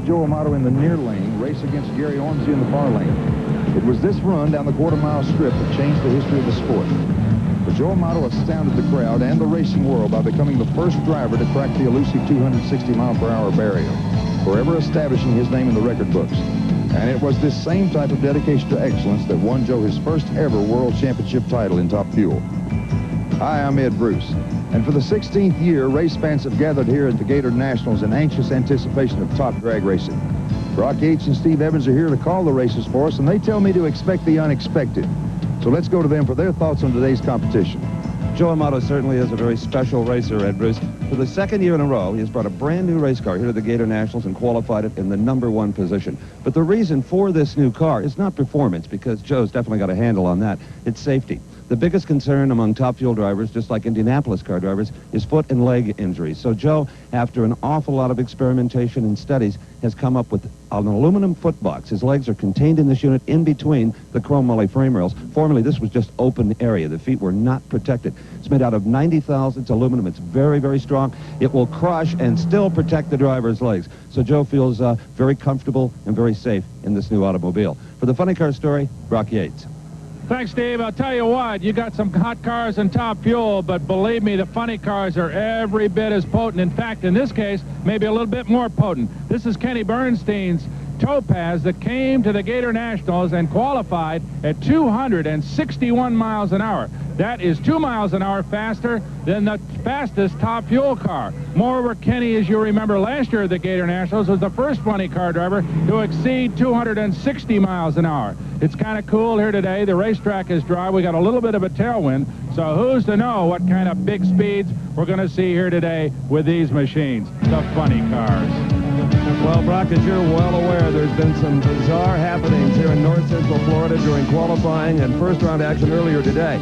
Joe Amato in the near lane race against Gary Ormsey in the far lane. It was this run down the quarter-mile strip that changed the history of the sport. But Joe Amato astounded the crowd and the racing world by becoming the first driver to crack the elusive 260-mile-per-hour barrier, forever establishing his name in the record books. And it was this same type of dedication to excellence that won Joe his first ever World Championship title in Top Fuel. Hi, I'm Ed Bruce. And for the 16th year, race fans have gathered here at the Gatornationals in anxious anticipation of top drag racing. Brock Yates and Steve Evans are here to call the races for us, and they tell me to expect the unexpected. So let's go to them for their thoughts on today's competition. Joe Amato certainly is a very special racer, Ed Bruce. For the second year in a row, he has brought a brand new race car here to the Gatornationals and qualified it in the #1 position. But the reason for this new car is not performance, because Joe's definitely got a handle on that. It's safety. The biggest concern among Top Fuel drivers, just like Indianapolis car drivers, is foot and leg injuries. So Joe, after an awful lot of experimentation and studies, has come up with an aluminum foot box. His legs are contained in this unit in between the chrome moly frame rails. Formerly, this was just open area. The feet were not protected. It's made out of 90 thousandths aluminum. It's very, very strong. It will crush and still protect the driver's legs. So Joe feels very comfortable and very safe in this new automobile. For the Funny Car Story, Brock Yates. Thanks, Steve. I'll tell you what, you got some hot cars in Top Fuel, but believe me, the funny cars are every bit as potent. In fact, in this case, maybe a little bit more potent. This is Kenny Bernstein's Topaz that came to the Gatornationals and qualified at 261 miles an hour. That is 2 miles an hour faster than the fastest Top Fuel car. Moreover, Kenny, as you remember, last year at the Gatornationals was the first funny car driver to exceed 260 miles an hour. It's kind of cool here today. The racetrack is dry. We got a little bit of a tailwind, so who's to know what kind of big speeds we're going to see here today with these machines, the funny cars. Well, Brock, as you're well aware, there's been some bizarre happenings here in north central Florida during qualifying and first-round action earlier today.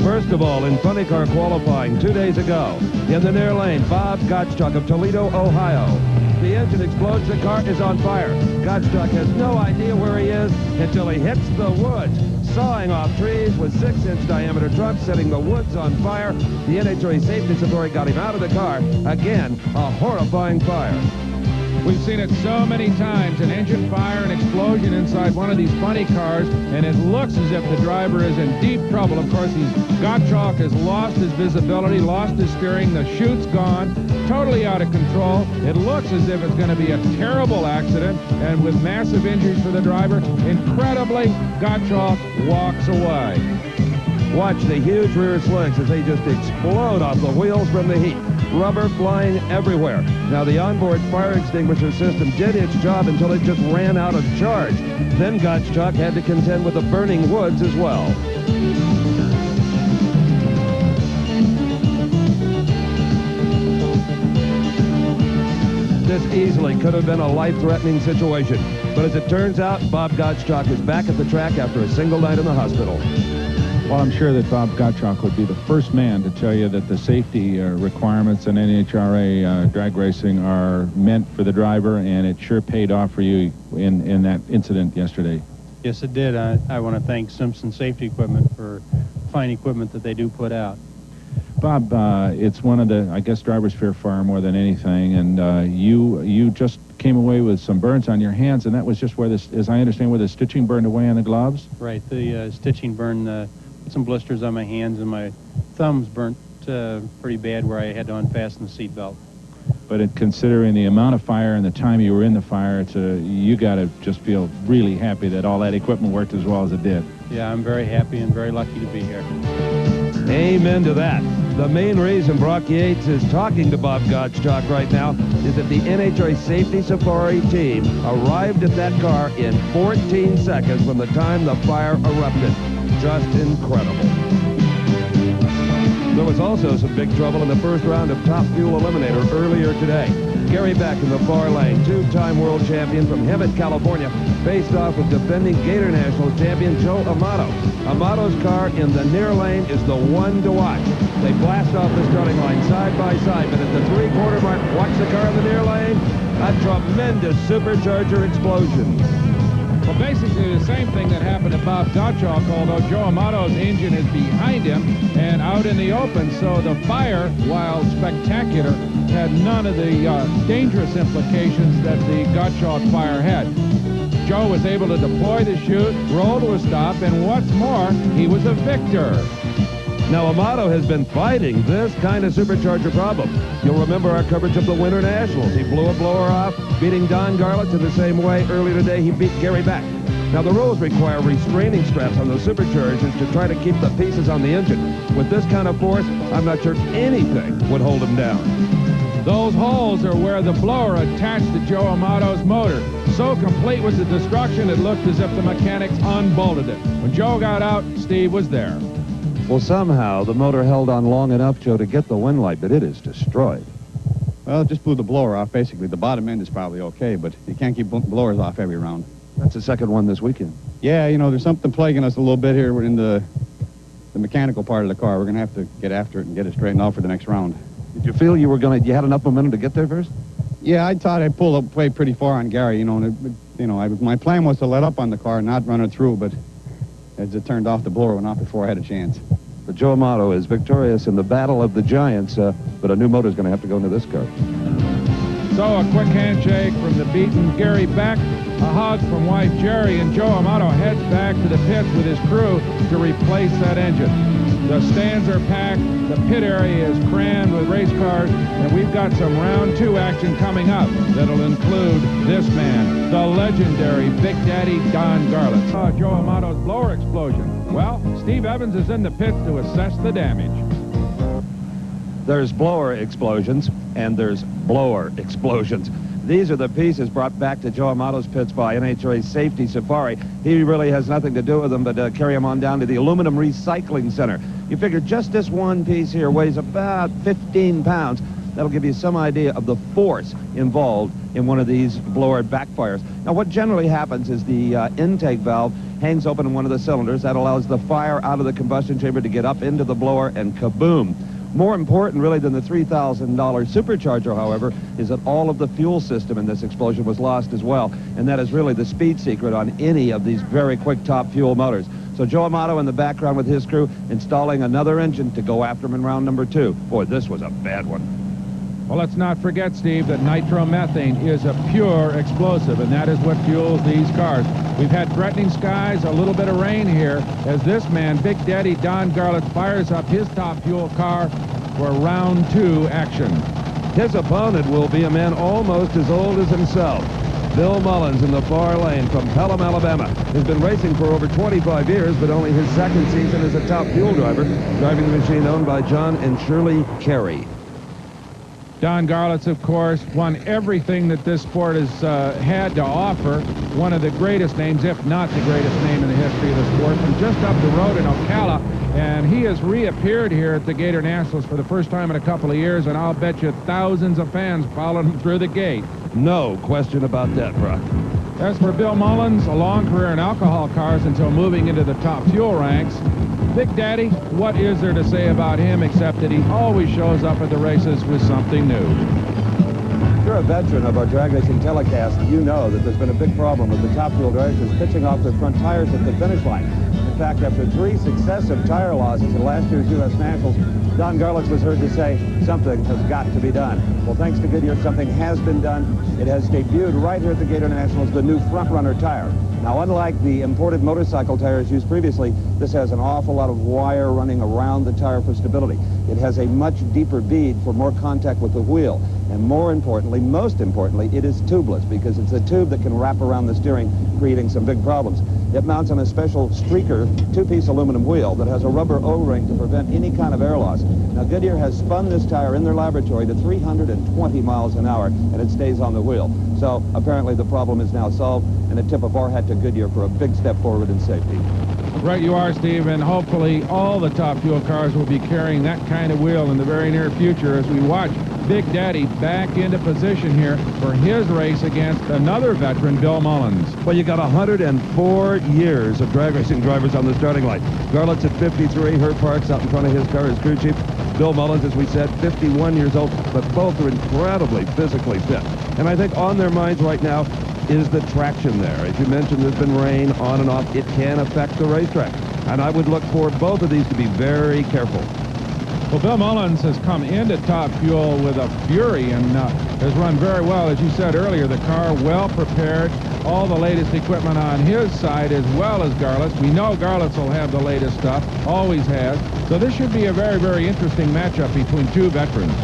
First of all, in funny car qualifying 2 days ago, in the near lane, Bob Gottschalk of Toledo, Ohio. The engine explodes, the car is on fire. Gottschalk has no idea where he is until he hits the woods, sawing off trees with 6-inch diameter trucks, setting the woods on fire. The NHRA safety authority got him out of the car. Again, a horrifying fire. We've seen it so many times, an engine fire, an explosion inside one of these funny cars, and it looks as if the driver is in deep trouble. Of course, Gottschalk has lost his visibility, lost his steering, the chute's gone, totally out of control. It looks as if it's going to be a terrible accident, and with massive injuries for the driver, incredibly, Gottschalk walks away. Watch the huge rear slings as they just explode off the wheels from the heat. Rubber flying everywhere. Now, the onboard fire extinguisher system did its job until it just ran out of charge. Then Gottschalk had to contend with the burning woods as well. This easily could have been a life-threatening situation. But as it turns out, Bob Gottschalk is back at the track after a single night in the hospital. Well, I'm sure that Bob Gottschalk would be the first man to tell you that the safety requirements in NHRA drag racing are meant for the driver, and it sure paid off for you in that incident yesterday. Yes, it did. I want to thank Simpson Safety Equipment for fine equipment that they do put out. Bob, it's one of the, I guess, drivers fear fire more than anything, and you just came away with some burns on your hands, and that was just where this, as I understand, where the stitching burned away on the gloves? Right. The stitching burned some blisters on my hands, and my thumbs burnt pretty bad where I had to unfasten the seatbelt. But considering the amount of fire and the time you were in the fire, you got to just feel really happy that all that equipment worked as well as it did. Yeah, I'm very happy and very lucky to be here. Amen to that. The main reason Brock Yates is talking to Bob Gottschalk right now is that the NHRA Safety Safari team arrived at that car in 14 seconds from the time the fire erupted. Just incredible. There was also some big trouble in the first round of Top Fuel Eliminator earlier today. Gary Beck in the far lane, two-time world champion from Hemet, California, faced off with defending Gatornationals champion Joe Amato. Amato's car in the near lane is the one to watch. They blast off the starting line side by side, but at the three-quarter mark, watch the car in the near lane. A tremendous supercharger explosion. Well, basically the same thing that happened to Bob Gottschalk, although Joe Amato's engine is behind him and out in the open, so the fire, while spectacular, had none of the dangerous implications that the Gottschalk fire had. Joe was able to deploy the chute, roll to a stop, and what's more, he was a victor. Now, Amato has been fighting this kind of supercharger problem. You'll remember our coverage of the Winter Nationals. He blew a blower off, beating Don Garlits in the same way. Earlier today, he beat Gary Beck. Now, the rules require restraining straps on those superchargers to try to keep the pieces on the engine. With this kind of force, I'm not sure anything would hold him down. Those holes are where the blower attached to Joe Amato's motor. So complete was the destruction, it looked as if the mechanics unbolted it. When Joe got out, Steve was there. Well, somehow the motor held on long enough, Joe, to get the wind light, but it is destroyed. Well, it just blew the blower off, basically. The bottom end is probably okay, but you can't keep blowers off every round. That's the second one this weekend. Yeah, you know, there's something plaguing us a little bit here in the mechanical part of the car. We're going to have to get after it and get it straightened out for the next round. Did you feel you had enough momentum to get there first? Yeah, I thought I pulled away pretty far on Gary, you know, and my plan was to let up on the car and not run it through, but as it turned off, the blower went off before I had a chance. But Joe Amato is victorious in the battle of the giants, but a new motor is going to have to go into this car. So a quick handshake from the beaten Gary Beck, a hug from wife Jerry, and Joe Amato heads back to the pits with his crew to replace that engine. The stands are packed, the pit area is crammed with race cars, and we've got some round 2 action coming up that'll include this man, the legendary Big Daddy Don Garlits. Joe Amato's blower explosion. Well, Steve Evans is in the pits to assess the damage. There's blower explosions, and there's blower explosions. These are the pieces brought back to Joe Amato's pits by NHRA Safety Safari. He really has nothing to do with them but carry them on down to the Aluminum Recycling Center. You figure just this one piece here weighs about 15 pounds. That'll give you some idea of the force involved in one of these blower backfires. Now, what generally happens is the intake valve hangs open in one of the cylinders. That allows the fire out of the combustion chamber to get up into the blower, and kaboom. More important, really, than the $3,000 supercharger, however, is that all of the fuel system in this explosion was lost as well. And that is really the speed secret on any of these very quick top fuel motors. So Joe Amato in the background with his crew installing another engine to go after him in round number 2. Boy, this was a bad one. Well, let's not forget, Steve, that nitromethane is a pure explosive, and that is what fuels these cars. We've had threatening skies, a little bit of rain here, as this man, Big Daddy Don Garlits, fires up his top fuel car for round 2 action. His opponent will be a man almost as old as himself. Bill Mullins in the far lane from Pelham, Alabama. Has been racing for over 25 years, but only his second season as a top fuel driver, driving the machine owned by John and Shirley Carey. Don Garlits, of course, won everything that this sport has had to offer. One of the greatest names, if not the greatest name in the history of the sport, from just up the road in Ocala. And he has reappeared here at the Gatornationals for the first time in a couple of years, and I'll bet you thousands of fans followed him through the gate. No question about that, Brock. As for Bill Mullins, a long career in alcohol cars until moving into the top fuel ranks. Big Daddy, what is there to say about him except that he always shows up at the races with something new? If you're a veteran of our drag racing telecast, you know that there's been a big problem with the top fuel drivers pitching off their front tires at the finish line. In fact, after 3 successive tire losses in last year's U.S. Nationals, Don Garlits was heard to say, something has got to be done. Well, thanks to Goodyear, something has been done. It has debuted right here at the Gatornationals, the new front runner tire. Now, unlike the imported motorcycle tires used previously, this has an awful lot of wire running around the tire for stability. It has a much deeper bead for more contact with the wheel. And more importantly, most importantly, it is tubeless because it's a tube that can wrap around the steering, creating some big problems. It mounts on a special streaker 2-piece aluminum wheel that has a rubber O-ring to prevent any kind of air loss. Now, Goodyear has spun this tire in their laboratory to 320 miles an hour, and it stays on the wheel. So apparently the problem is now solved, and a tip of our hat to Goodyear for a big step forward in safety. Right you are, Steve, and hopefully all the top fuel cars will be carrying that kind of wheel in the very near future as we watch Big Daddy back into position here for his race against another veteran, Bill Mullins. Well, you got 104 years of drag racing drivers on the starting line. Garlits at 53, Herb Parks out in front of his car, his crew chief. Bill Mullins, as we said, 51 years old, but both are incredibly physically fit. And I think on their minds right now is the traction there. As you mentioned, there's been rain on and off. It can affect the racetrack. And I would look for both of these to be very careful. Well, Bill Mullins has come into Top Fuel with a fury and has run very well. As you said earlier, the car well prepared, all the latest equipment on his side as well as Garlett's. We know Garlett's will have the latest stuff, always has. So this should be a very, very interesting matchup between two veterans.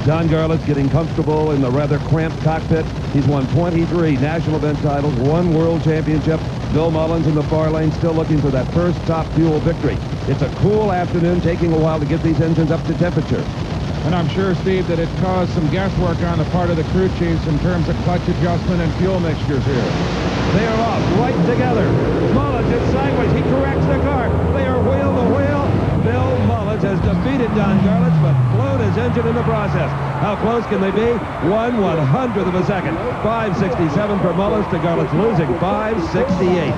Don Garlett's getting comfortable in the rather cramped cockpit. He's won 23 national event titles, 1 world championship. Bill Mullins in the far lane still looking for that first Top Fuel victory. It's a cool afternoon, taking a while to get these engines up to temperature. And I'm sure, Steve, that it caused some guesswork on the part of the crew chiefs in terms of clutch adjustment and fuel mixtures here. They are off right together. Mullins is sideways. He corrects the car. They are wheel to wheel. Bill Mullins has defeated Don Garlett, but blown his engine in the process. How close can they be? 1/100th of a second. 567 for Mullins to Garlett's losing 568.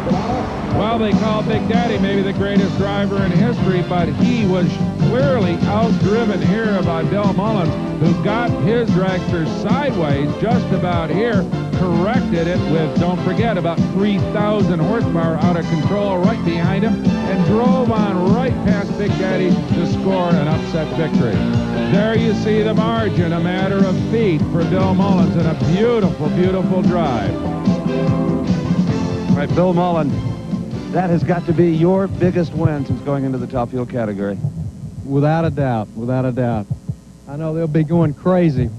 Well, they call Big Daddy maybe the greatest driver in history, but he was clearly outdriven here by Bill Mullins, who got his dragster sideways just about here, corrected it with, don't forget, about 3,000 horsepower out of control right behind him, and drove on right past Big Daddy to score an upset victory. There you see the margin, a matter of feet for Bill Mullins, and a beautiful, beautiful drive. All right, Bill Mullins, that has got to be your biggest win since going into the Top Fuel category. Without a doubt, without a doubt. I know they'll be going crazy.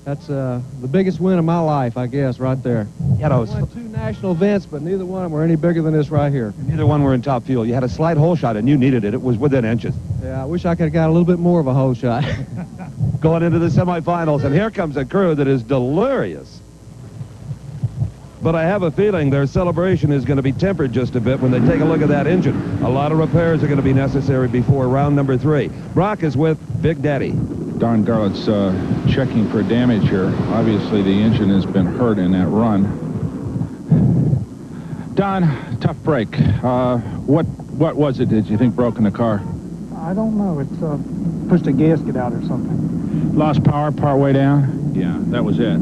That's the biggest win of my life, I guess, right there. You know, I won 2 national events, but neither one of them were any bigger than this right here. neither one were in Top Fuel. You had a slight hole shot, and you needed it. It was within inches. Yeah, I wish I could have got a little bit more of a hole shot. Going into the semifinals, and here comes a crew that is delirious. But I have a feeling their celebration is going to be tempered just a bit when they take a look at that engine. A lot of repairs are going to be necessary before round number 3. Brock is with Big Daddy. Don Garlett's checking for damage here. Obviously, the engine has been hurt in that run. Don, tough break. What was it that you think broke in the car? I don't know. It's pushed a gasket out or something. Lost power part way down? Yeah, that was it.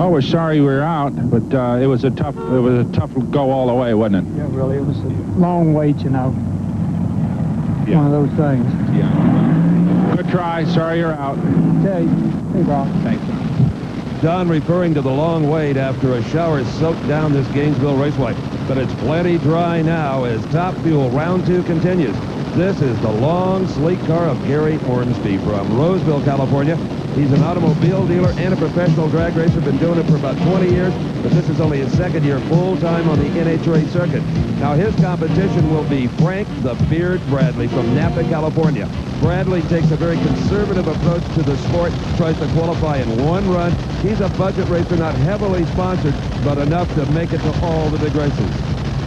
Oh, we're sorry we were out, but it was a tough go all the way, wasn't it? Yeah, really. It was a long wait, you know. Yeah. One of those things. Yeah. Good try. Sorry you're out. Okay. Hey, Brock. Thanks. Don referring to the long wait after a shower soaked down this Gainesville Raceway. But it's plenty dry now as Top Fuel round 2 continues. This is the long, sleek car of Gary Ormsby from Roseville, California. He's an automobile dealer and a professional drag racer. Been doing it for about 20 years, but this is only his 2nd year full-time on the NHRA circuit. Now, his competition will be Frank the Beard Bradley from Napa, California. Bradley takes a very conservative approach to the sport, tries to qualify in 1 run. He's a budget racer, not heavily sponsored, but enough to make it to all the big races.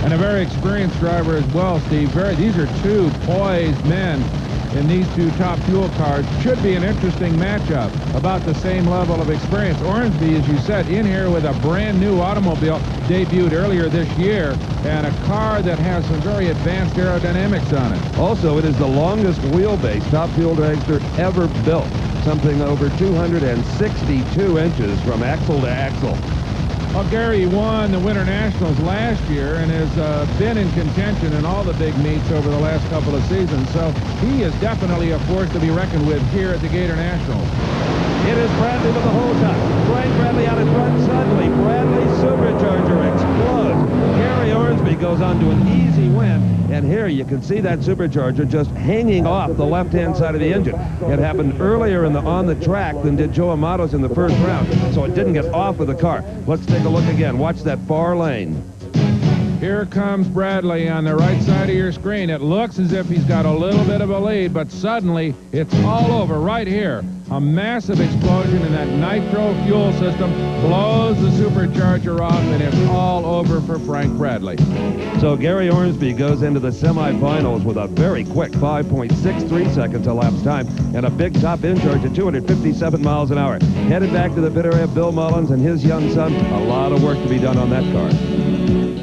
And a very experienced driver as well, Steve. These are 2 poised men in these 2 Top Fuel cars. Should be an interesting matchup, about the same level of experience. Ormsby, as you said, in here with a brand new automobile, debuted earlier this year, and a car that has some very advanced aerodynamics on it. Also, it is the longest wheelbase Top Fuel dragster ever built, something over 262 inches from axle to axle. Well, Gary won the Winter Nationals last year and has been in contention in all the big meets over the last couple of seasons, so he is definitely a force to be reckoned with here at the Gatornationals. It is Bradley with the whole shot. Frank Bradley out in front. Suddenly, Bradley's supercharger explodes. Gary Ormsby goes on to an easy win. And here you can see that supercharger just hanging off the left-hand side of the engine. It happened earlier on the track than did Joe Amato's in the first round, so it didn't get off of the car. Let's take a look again. Watch that far lane. Here comes Bradley on the right side of your screen. It looks as if he's got a little bit of a lead, but suddenly it's all over right here. A massive explosion in that nitro fuel system blows the supercharger off, and it's all over for Frank Bradley. So Gary Ormsby goes into the semifinals with a very quick 5.63 seconds elapsed time and a big top end charge at 257 miles an hour. Headed back to the pit area, Bill Mullins and his young son. A lot of work to be done on that car.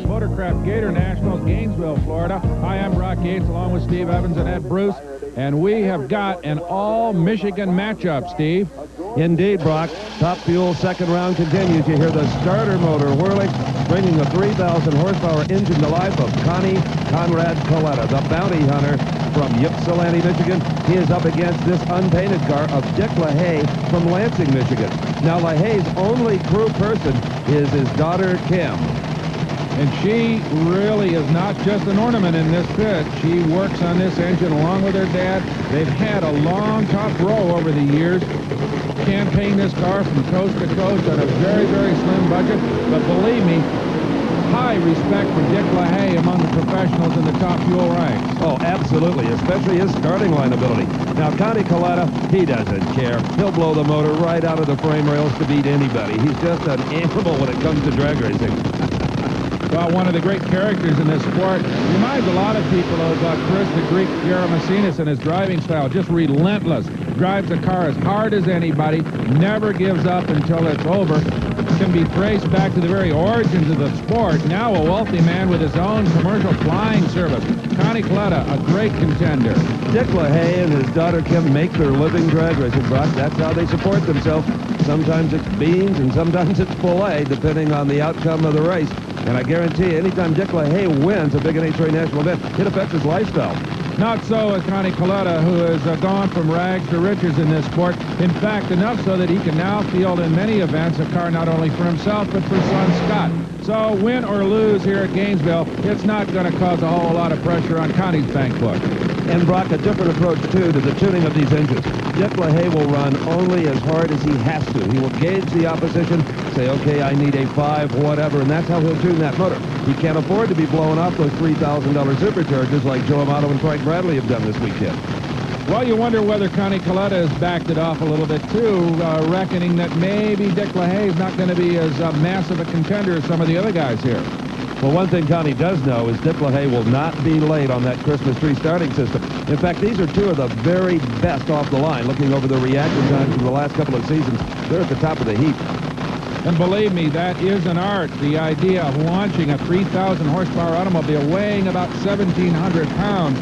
Motorcraft Gatornationals, Gainesville, Florida. Hi, I'm Brock Yates along with Steve Evans and Ed Bruce. And we have got an all-Michigan matchup, Steve. Indeed, Brock. Top Fuel second round continues. You hear the starter motor whirling, bringing the 3,000 horsepower engine to life of Connie Conrad Coletta, the bounty hunter from Ypsilanti, Michigan. He is up against this unpainted car of Dick LaHaye from Lansing, Michigan. Now, LaHaye's only crew person is his daughter, Kim. And she really is not just an ornament in this pit. She works on this engine along with her dad. They've had a long top row over the years. Campaign this car from coast to coast on a very, very slim budget. But believe me, high respect for Dick LaHaye among the professionals in the top fuel ranks. Oh, absolutely, especially his starting line ability. Now, Connie Coletta, he doesn't care. He'll blow the motor right out of the frame rails to beat anybody. He's just an animal when it comes to drag racing. Well, one of the great characters in this sport. Reminds a lot of people of Chris the Greek Geromasinas and his driving style. Just relentless. Drives the car as hard as anybody. Never gives up until it's over. Can be traced back to the very origins of the sport. Now a wealthy man with his own commercial flying service. Connie Coletta, a great contender. Dick LaHaye and his daughter Kim make their living drag racing, Brock. That's how they support themselves. Sometimes it's beans and sometimes it's filet, depending on the outcome of the race. And I guarantee you, anytime Dick LaHaye wins a big NHRA national event, it affects his lifestyle. Not so with Connie Coletta, who has gone from rags to riches in this sport. In fact, enough so that he can now field in many events a car not only for himself, but for son Scott. So win or lose here at Gainesville, it's not going to cause a whole lot of pressure on Connie's bank book. And Brock, a different approach, too, to the tuning of these engines. Dick LaHaye will run only as hard as he has to. He will gauge the opposition, say, okay, I need a 5, whatever, and that's how he'll tune that motor. He can't afford to be blowing off those $3,000 superchargers like Joe Amato and Frank Bradley have done this weekend. Well, you wonder whether Connie Coletta has backed it off a little bit, too, reckoning that maybe Dick LaHaye is not going to be as massive a contender as some of the other guys here. Well, one thing Connie does know is Dick LaHaye will not be late on that Christmas tree starting system. In fact, these are two of the very best off the line. Looking over the reaction times from the last couple of seasons, they're at the top of the heap. And believe me, that is an art. The idea of launching a 3,000 horsepower automobile weighing about 1,700 pounds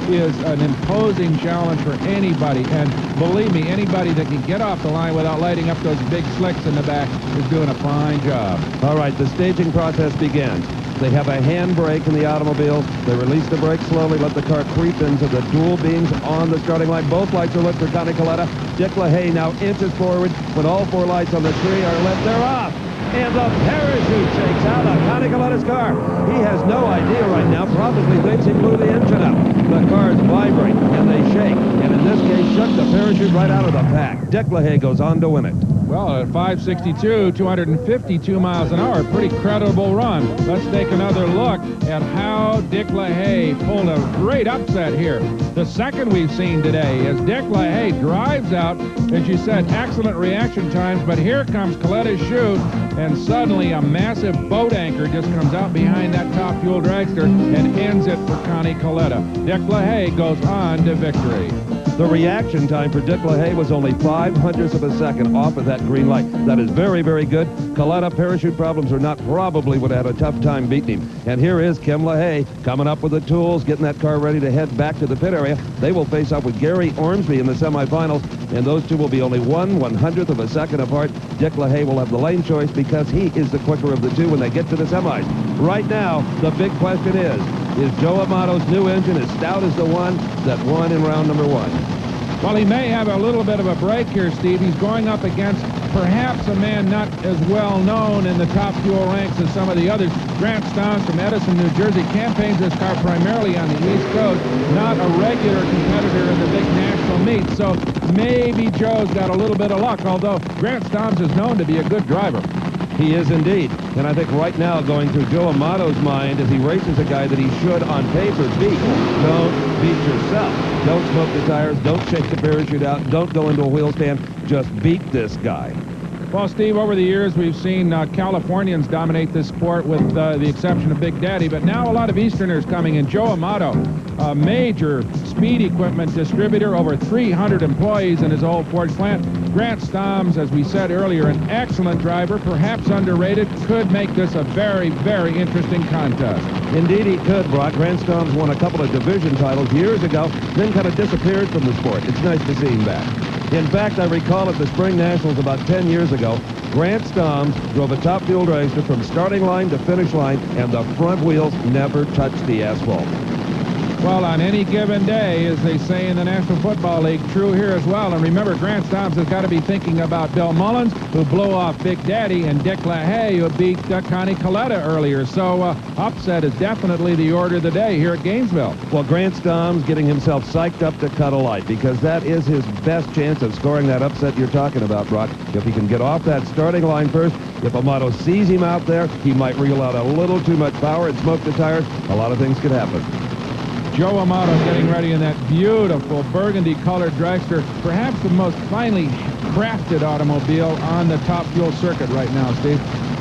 is an imposing challenge for anybody. And believe me, anybody that can get off the line without lighting up those big slicks in the back is doing a fine job. All right, the staging process begins. They have a handbrake in the automobile. They release the brake slowly, let the car creep into the dual beams on the starting line. Both lights are lit for Connie Coletta. Dick LaHaye now inches forward. When all 4 lights on the tree are lit, they're off. And the parachute shakes out of Connie Coletta's car. He has no idea right now, probably thinks he blew the engine up. The cars vibrate and they shake, and in this case, shook the parachute right out of the pack. Dick LaHaye goes on to win it. Well, at 562, 252 miles an hour, pretty credible run. Let's take another look at how Dick LaHaye pulled a great upset here. The second we've seen today as Dick LaHaye drives out, as you said, excellent reaction times, but here comes Coletta's chute, and suddenly a massive boat anchor just comes out behind that top fuel dragster and ends it for Connie Coletta. Dick LaHaye goes on to victory. The reaction time for Dick LaHaye was only 0.05 of a second off of that green light. That is very, very good. Coletta, parachute problems or not, probably would have had a tough time beating him. And here is Kim LaHaye coming up with the tools, getting that car ready to head back to the pit area. They will face up with Gary Ormsby in the semifinals, and those two will be only 1/100th of a second apart. Dick LaHaye will have the lane choice because he is the quicker of the two when they get to the semis. Right now, the big question is Joe Amato's new engine as stout as the one that won in round number 1? Well, he may have a little bit of a break here, Steve. He's going up against perhaps a man not as well known in the top fuel ranks as some of the others. Grant Stahns from Edison, New Jersey, campaigns this car primarily on the East Coast, not a regular competitor in the big national meets. So maybe Joe's got a little bit of luck, although Grant Stahns is known to be a good driver. He is indeed. And I think right now going through Joe Amato's mind as he races a guy that he should on paper beat. Don't beat yourself. Don't smoke the tires. Don't shake the parachute out. Don't go into a wheel stand. Just beat this guy. Well, Steve, over the years, we've seen Californians dominate this sport with the exception of Big Daddy, but now a lot of Easterners coming in. Joe Amato, a major speed equipment distributor, over 300 employees in his old Ford plant. Grant Stahns, as we said earlier, an excellent driver, perhaps underrated, could make this a very, very interesting contest. Indeed he could, Brock. Grant Stahns won a couple of division titles years ago, then kind of disappeared from the sport. It's nice to see him back. In fact, I recall at the Spring Nationals about 10 years ago, Grant Stahns drove a top fuel dragster from starting line to finish line, and the front wheels never touched the asphalt. Well, on any given day, as they say in the National Football League, true here as well. And remember, Grant Stobbs has got to be thinking about Bill Mullins, who blew off Big Daddy, and Dick LaHaye, who beat Connie Coletta earlier. So upset is definitely the order of the day here at Gainesville. Well, Grant Stobbs getting himself psyched up to cut a light, because that is his best chance of scoring that upset you're talking about, Brock. If he can get off that starting line first, if Amato sees him out there, he might reel out a little too much power and smoke the tires. A lot of things could happen. Joe Amato getting ready in that beautiful burgundy-colored dragster, perhaps the most finely crafted automobile on the Top Fuel circuit right now, Steve.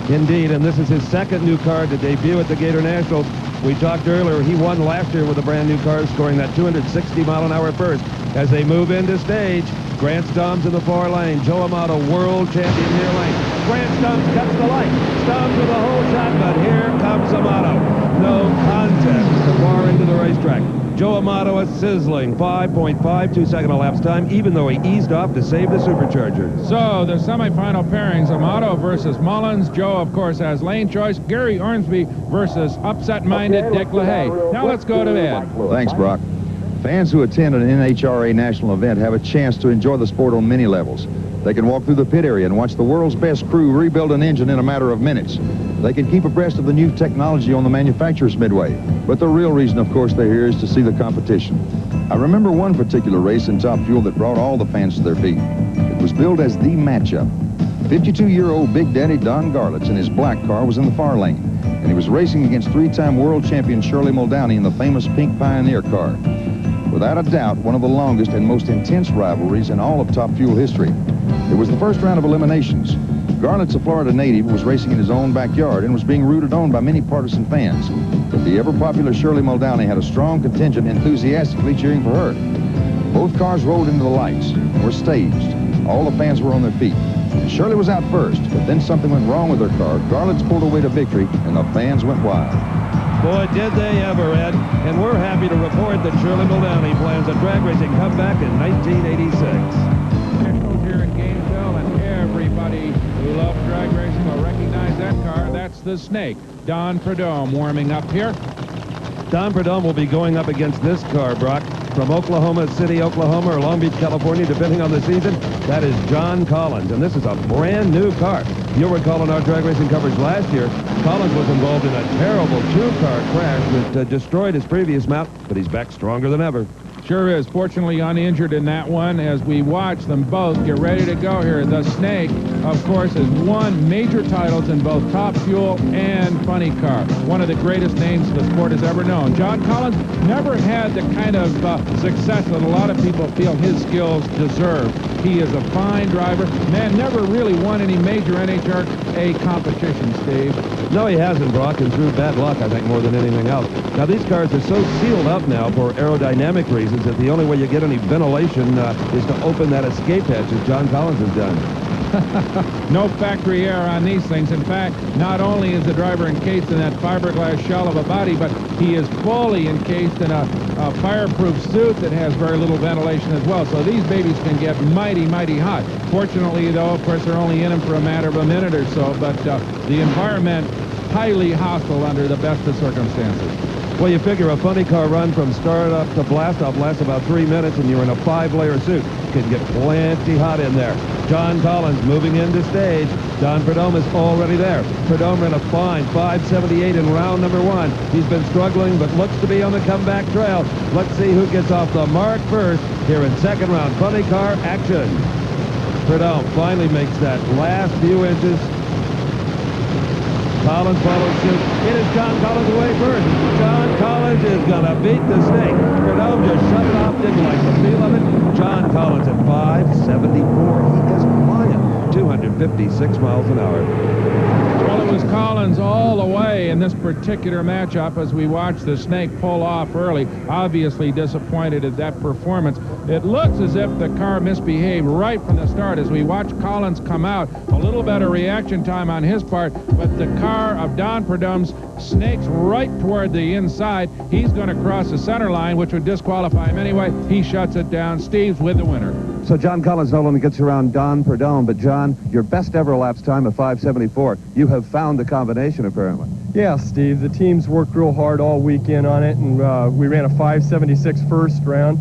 Indeed, and this is his second new car to debut at the Gatornationals. We talked earlier, he won last year with a brand new car, scoring that 260-mile-an-hour first. As they move into stage, Grant Stobbs in the far lane. Joe Amato, world champion near lane. Grant Stobbs cuts the light. Stobbs with a whole shot, but here comes Amato. No contest to far into the racetrack. Joe Amato, a sizzling 5.52-second elapsed time, even though he eased off to save the supercharger. So the semifinal pairings, Amato versus Mullins. Joe, of course, has lane choice. Gary Ormsby versus upset-minded Dick LaHaye. Now let's go to Ed. Thanks, Brock. Fans who attend an NHRA national event have a chance to enjoy the sport on many levels. They can walk through the pit area and watch the world's best crew rebuild an engine in a matter of minutes. They can keep abreast of the new technology on the manufacturer's midway. But the real reason, of course, they're here is to see the competition. I remember one particular race in Top Fuel that brought all the fans to their feet. It was billed as the matchup. 52-year-old Big Daddy Don Garlitz in his black car was in the far lane, and he was racing against three-time world champion Shirley Muldowney in the famous Pink Pioneer car. Without a doubt, one of the longest and most intense rivalries in all of Top Fuel history. It was the first round of eliminations. Garlitz, a Florida native, was racing in his own backyard and was being rooted on by many partisan fans. But the ever-popular Shirley Muldowney had a strong contingent enthusiastically cheering for her. Both cars rolled into the lights and were staged. All the fans were on their feet. Shirley was out first, but then something went wrong with her car. Garlitz pulled away to victory, and the fans went wild. Boy, did they ever, Ed. And we're happy to report that Shirley Muldowney plans a drag racing comeback in 1986. Nationals here in Gainesville, and everybody who loves drag racing will recognize that car. That's the Snake. Don Prudhomme warming up here. Don Prudhomme will be going up against this car, Brock, from Oklahoma City, Oklahoma, or Long Beach, California, depending on the season. That is John Collins, and this is a brand new car. You'll recall in our drag racing coverage last year, Collins was involved in a terrible two-car crash that destroyed his previous mount, but he's back stronger than ever. Sure is. Fortunately uninjured in that one as we watch them both get ready to go here. The Snake, of course, has won major titles in both Top Fuel and Funny Car. One of the greatest names the sport has ever known. John Collins never had the kind of success that a lot of people feel his skills deserve. He is a fine driver. Man, never really won any major NHRA competition, Steve. No, he hasn't, Brock, and through bad luck, I think, more than anything else. Now, these cars are so sealed up now for aerodynamic reasons that the only way you get any ventilation is to open that escape hatch, as John Collins has done. No factory air on these things. In fact, not only is the driver encased in that fiberglass shell of a body, but he is fully encased in a fireproof suit that has very little ventilation as well. So these babies can get mighty, mighty hot. Fortunately, though, of course, they're only in them for a matter of a minute or so, but the environment highly hostile under the best of circumstances. Well, you figure a funny car run from start-up to blast-off lasts about 3 minutes, and you're in a 5-layer suit. Can get plenty hot in there. John Collins moving into stage. Don Prudhomme is already there. Prudhomme ran a fine 5.78 in round number 1. He's been struggling, but looks to be on the comeback trail. Let's see who gets off the mark first here in second round. Funny car action. Prudhomme finally makes that last few inches. Collins follows suit. It is John Collins away first. John Collins is going to beat the Snake. Prudhomme just shut it off, didn't like the feel of it. John Collins at 5.74. He is flying 256 miles an hour. Well, it was Collins all the way in this particular matchup as we watch the Snake pull off early. Obviously disappointed at that performance. It looks as if the car misbehaved right from the start as we watch Collins come out. A little better reaction time on his part, but the car of Don Prudhomme's snakes right toward the inside. He's going to cross the center line, which would disqualify him anyway. He shuts it down. Steve's with the winner. So John Collins not only gets around Don Perdome, but John, your best ever elapsed time of 5:74. You have found the combination, apparently. Yeah, Steve. The team's worked real hard all weekend on it, and we ran a 5:76 first round,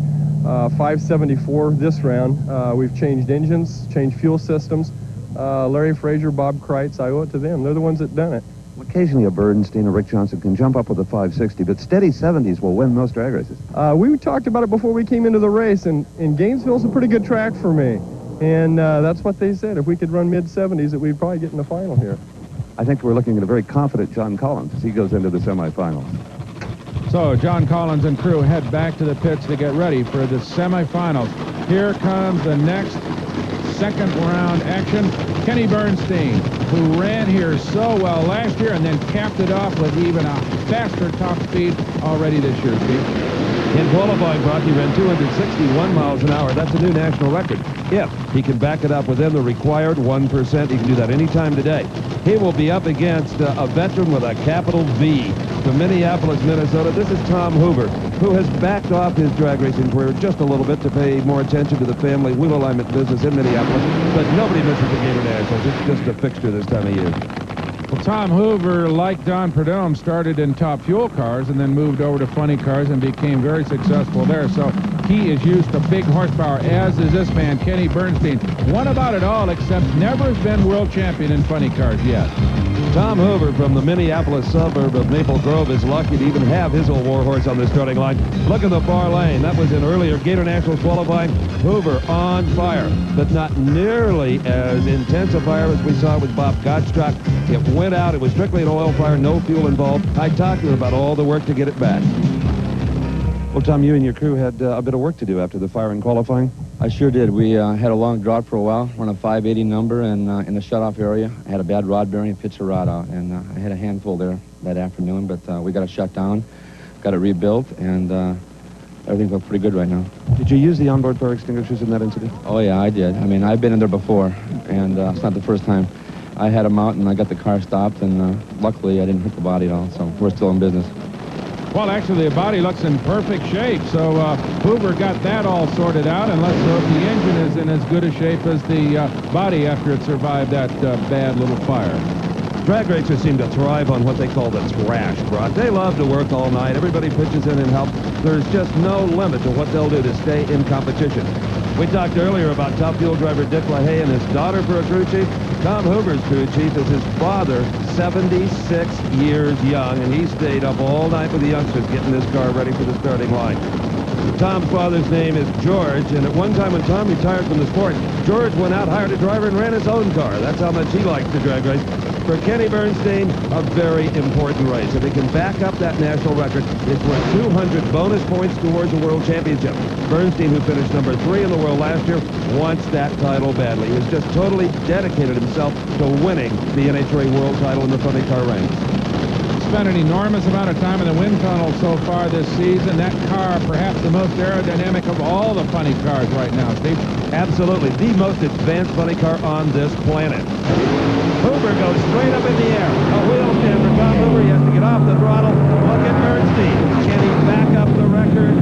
5:74 this round. We've changed engines, changed fuel systems. Larry Frazier, Bob Kreitz, I owe it to them. They're the ones that done it. Occasionally a Bernstein or Rick Johnson can jump up with a 560, but steady 70s will win most drag races. We talked about it before we came into the race, and Gainesville's a pretty good track for me. And that's what they said. If we could run mid-70s, that we'd probably get in the final here. I think we're looking at a very confident John Collins as he goes into the semifinals. So John Collins and crew head back to the pits to get ready for the semifinals. Here comes the next second round action. Kenny Bernstein, who ran here so well last year and then capped it off with even a faster top speed already this year, Steve. In qualifying, Brock, he ran 261 miles an hour. That's a new national record. If he can back it up within the required 1%, he can do that anytime today. He will be up against a veteran with a capital V from Minneapolis, Minnesota. This is Tom Hoover, who has backed off his drag racing career just a little bit to pay more attention to the family wheel alignment business in Minneapolis. But nobody misses the Gatornationals. It's just a fixture this time of year. Well, Tom Hoover, like Don Perdome, started in top fuel cars and then moved over to funny cars and became very successful there. So he is used to big horsepower, as is this man, Kenny Bernstein. Won about it all, except never has been world champion in funny cars yet. Tom Hoover from the Minneapolis suburb of Maple Grove is lucky to even have his old warhorse on the starting line. Look in the far lane. That was in earlier Gatornationals qualifying. Hoover on fire, but not nearly as intense a fire as we saw with Bob Gottschalk. It went out. It was strictly an oil fire, no fuel involved. I talked to him about all the work to get it back. Well, Tom, you and your crew had a bit of work to do after the fire in qualifying. I sure did. We had a long drought for a while, run a 580 number, and in the shutoff area, I had a bad rod bearing and pitched a rod out, and I had a handful there that afternoon, but we got it shut down, got it rebuilt, and everything looks pretty good right now. Did you use the onboard fire extinguishers in that incident? Oh, yeah, I did. I mean, I've been in there before, and it's not the first time. I had them out, and I got the car stopped, and luckily I didn't hit the body at all, so we're still in business. Well, actually, the body looks in perfect shape, so Hoover got that all sorted out, and let's hope the engine is in as good a shape as the body after it survived that bad little fire. Drag racers seem to thrive on what they call the thrash, Brock. They love to work all night. Everybody pitches in and helps. There's just no limit to what they'll do to stay in competition. We talked earlier about top fuel driver Dick LaHaye and his daughter for a crew chief. Tom Hoover's crew chief is his father, 76 years young, and he stayed up all night with the youngsters getting this car ready for the starting line. Tom's father's name is George, and at one time when Tom retired from the sport, George went out, hired a driver, and ran his own car. That's how much he likes to drag race. For Kenny Bernstein, a very important race. If he can back up that national record, it's worth 200 bonus points towards a world championship. Bernstein, who finished number 3 in the world last year, wants that title badly. He has just totally dedicated himself to winning the NHRA world title in the funny car ranks. Spent an enormous amount of time in the wind tunnel so far this season. That car, perhaps the most aerodynamic of all the funny cars right now, Steve. Absolutely, the most advanced funny car on this planet. Hoover goes straight up in the air. A wheel stand for Tom Hoover. He has to get off the throttle. Look at Bernstein. Can he back up the record?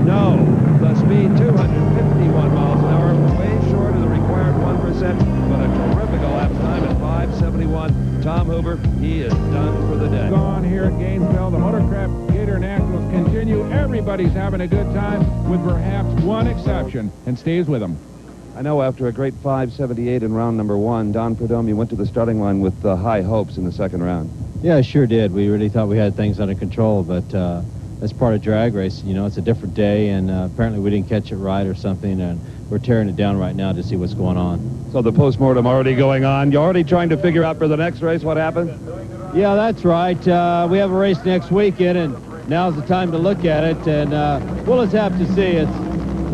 No. The speed, 251 miles an hour, way short of the required 1%, but a terrific elapsed time at 5:71. Tom Hoover, he is done for the day. Gone here at Gainesville. The Motorcraft Gatornationals continue. Everybody's having a good time, with perhaps one exception, and stays with them. I know after a great 5:78 in round number 1, Don Perdome, you went to the starting line with high hopes in the second round. Yeah, I sure did. We really thought we had things under control, but that's part of drag race. You know, it's a different day, and apparently we didn't catch it right or something, and we're tearing it down right now to see what's going on. So the postmortem already going on. You're already trying to figure out for the next race what happened? Yeah, that's right. We have a race next weekend, and now's the time to look at it, and we'll just have to see.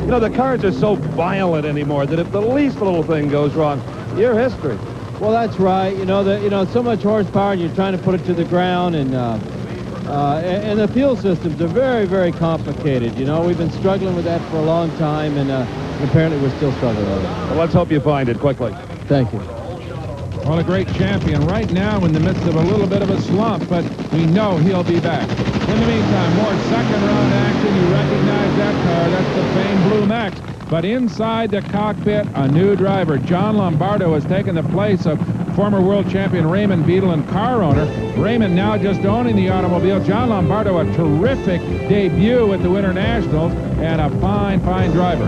You know, the cars are so violent anymore that if the least little thing goes wrong, you're history. Well, that's right. You know, so much horsepower, and you're trying to put it to the ground, and the fuel systems are very, very complicated. You know, we've been struggling with that for a long time, and apparently we're still struggling with it. Well, let's hope you find it quickly. Thank you. Well, a great champion right now in the midst of a little bit of a slump, but we know he'll be back. In the meantime, more second-round action. You recognize that car. That's the famed Blue Max. But inside the cockpit, a new driver. John Lombardo has taken the place of former world champion Raymond Beadle and car owner. Raymond now just owning the automobile. John Lombardo, a terrific debut at the Winter Nationals, and a fine, fine driver.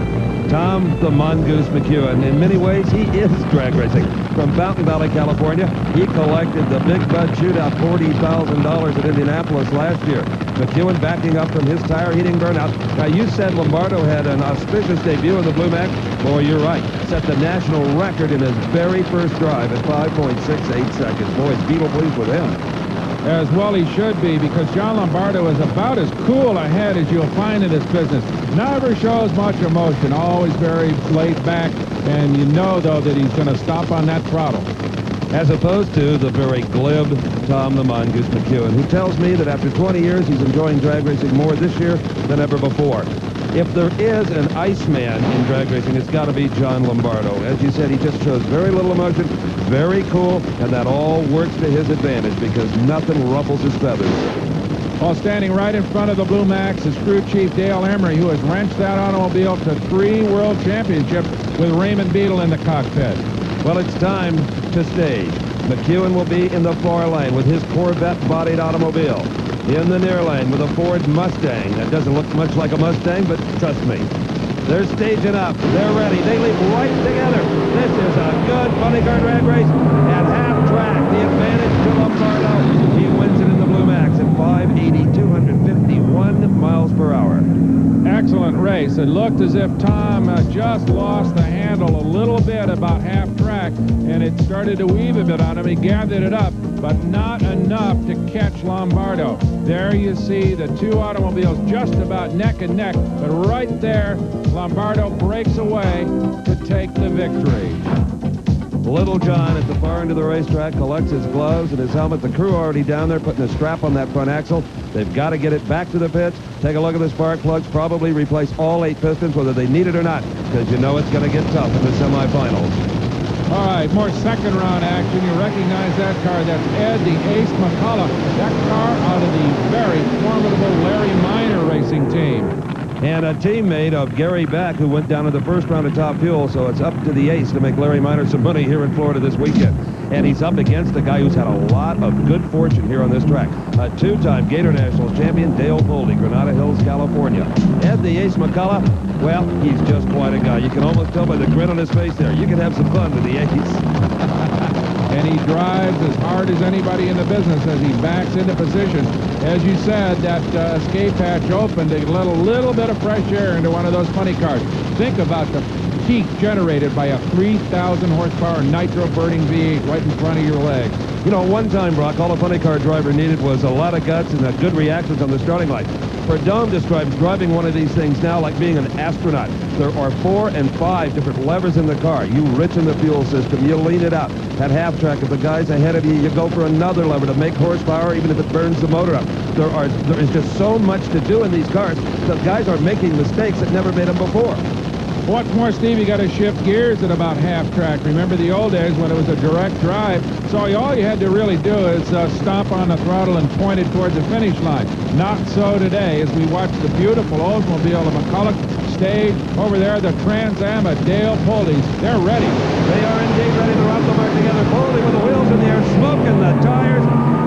Tom the Mongoose McEwen. In many ways, he is drag racing. From Fountain Valley, California, he collected the Big Bud Shootout $40,000 at Indianapolis last year. McEwen backing up from his tire heating burnout. Now, you said Lombardo had an auspicious debut in the Blue Max. Boy, you're right. Set the national record in his very first drive at 5.68 seconds. Boy, is Beetle pleased with him. As well he should be, because John Lombardo is about as cool a head as you'll find in this business. Never shows much emotion, always very laid back, and you know, though, that he's going to stop on that throttle. As opposed to the very glib Tom the Mongoose McEwen, who tells me that after 20 years he's enjoying drag racing more this year than ever before. If there is an Iceman in drag racing, it's got to be John Lombardo. As you said, he just shows very little emotion, very cool, and that all works to his advantage because nothing ruffles his feathers. While standing right in front of the Blue Max is crew chief Dale Emery, who has wrenched that automobile to 3 world championships with Raymond Beadle in the cockpit. Well, it's time to stage. McEwen will be in the far lane with his Corvette-bodied automobile. In the near lane with a Ford Mustang. That doesn't look much like a Mustang, but trust me. They're staging up. They're ready. They leap right together. This is a good funny car drag race at half track. The advantage to Lombardo. He wins it in the Blue Max at 580, 251 miles per hour. Excellent race. It looked as if Tom just lost the handle a little bit about half track, and it started to weave a bit on him. He gathered it up, but not enough to catch Lombardo. There you see the two automobiles just about neck and neck, but right there, Lombardo breaks away to take the victory. Little John at the far end of the racetrack collects his gloves and his helmet. The crew already down there putting a strap on that front axle. They've got to get it back to the pits. Take a look at the spark plugs. Probably replace all 8 pistons, whether they need it or not, because you know it's going to get tough in the semifinals. All right, more second round action. You recognize that car. That's Ed, the Ace McCullough. That car out of the very formidable Larry Minor racing team. And a teammate of Gary Beck, who went down in the first round of Top Fuel, so it's up to the Ace to make Larry Minor some money here in Florida this weekend. And he's up against a guy who's had a lot of good fortune here on this track. A 2-time Gatornationals champion, Dale Poldy, Granada Hills, California. Ed, the Ace McCullough, well, he's just quite a guy. You can almost tell by the grin on his face there. You can have some fun with the Ace. And he drives as hard as anybody in the business as he backs into position. As you said, that escape hatch opened to let a little bit of fresh air into one of those funny cars. Think about the heat generated by a 3,000 horsepower nitro-burning V8 right in front of your leg. You know, one time, Brock, all a funny car driver needed was a lot of guts and good reactions on the starting line. Perdome describes driving one of these things now like being an astronaut. There are 4 and 5 different levers in the car. You rich in the fuel system, you lean it out. At half track, if the guy's ahead of you, you go for another lever to make horsepower, even if it burns the motor up. There is just so much to do in these cars that guys are making mistakes that never made them before. What's more, Steve, you got to shift gears at about half track. Remember the old days when it was a direct drive? So all you had to really do is stomp on the throttle and point it toward the finish line. Not so today, as we watch the beautiful Oldsmobile of McCullough stage over there, the Trans Am at Dale Poldy's. They're ready. They are indeed ready to rock the mark together. Poldy with the wheels in the air, smoking the tires.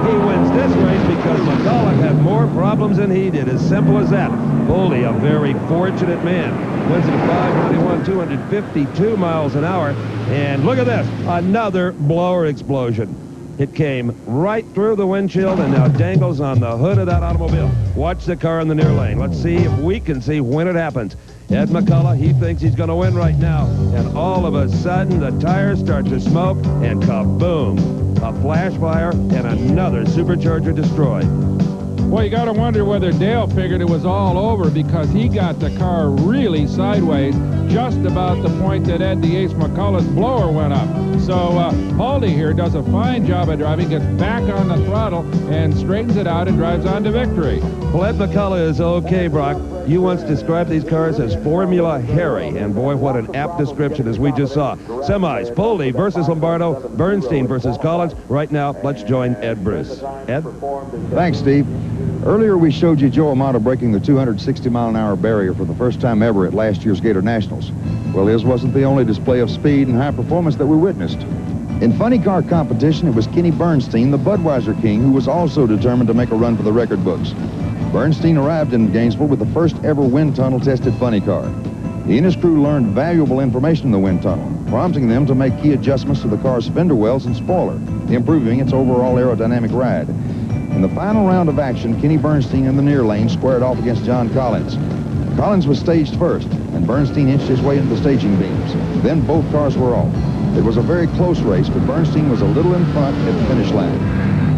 He wins this race because McCullough had more problems than he did. As simple as that. Poldy, a very fortunate man, wins it at 591, 252 miles an hour. And look at this, another blower explosion. It came right through the windshield and now dangles on the hood of that automobile. Watch the car in the near lane. Let's see if we can see when it happens. Ed McCullough, he thinks he's going to win right now. And all of a sudden, the tires start to smoke and kaboom. A flash fire and another supercharger destroyed. Well, you got to wonder whether Dale figured it was all over, because he got the car really sideways just about the point that Ed the Ace McCullough's blower went up. So Poldy here does a fine job of driving, gets back on the throttle and straightens it out and drives on to victory. Well, Ed McCullough is okay, Brock. You once described these cars as Formula Harry, and boy, what an apt description, as we just saw. Semis, Poldy versus Lombardo, Bernstein versus Collins. Right now, let's join Ed Bruce. Ed? Thanks, Steve. Earlier, we showed you Joe Amato breaking the 260-mile-an-hour barrier for the first time ever at last year's Gatornationals. Well, his wasn't the only display of speed and high performance that we witnessed. In funny car competition, it was Kenny Bernstein, the Budweiser King, who was also determined to make a run for the record books. Bernstein arrived in Gainesville with the first ever wind tunnel-tested funny car. He and his crew learned valuable information in the wind tunnel, prompting them to make key adjustments to the car's fender wells and spoiler, improving its overall aerodynamic ride. In the final round of action, Kenny Bernstein in the near lane squared off against John Collins. Collins was staged first, and Bernstein inched his way into the staging beams. Then both cars were off. It was a very close race, but Bernstein was a little in front at the finish line.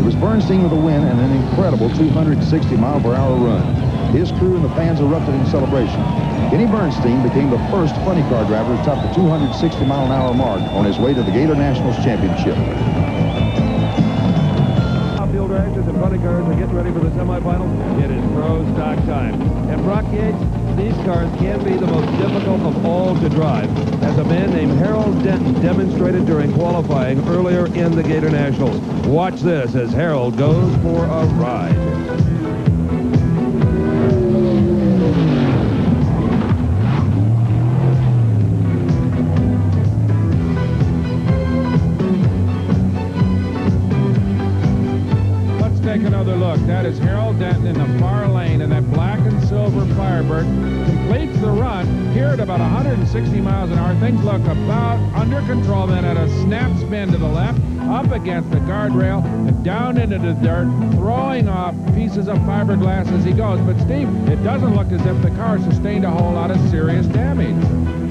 It was Bernstein with a win and an incredible 260-mile-per-hour run. His crew and the fans erupted in celebration. Kenny Bernstein became the first funny car driver to top the 260-mile-an-hour mark on his way to the Gatornationals Championship. Field dragsters and funny cars are getting ready for the semifinals. It is pro stock time. And Brock Yates, these cars can be the most difficult of all to drive, as a man named Harold Denton demonstrated during qualifying earlier in the Gatornationals. Watch this as Harold goes for a ride. Take another look. That is Harold Denton in the far lane, and that black and silver Firebird completes the run here at about 160 miles an hour. Things look about under control. Then at a snap spin to the left, up against the guardrail, and down into the dirt, throwing off pieces of fiberglass as he goes. But Steve, it doesn't look as if the car sustained a whole lot of serious damage.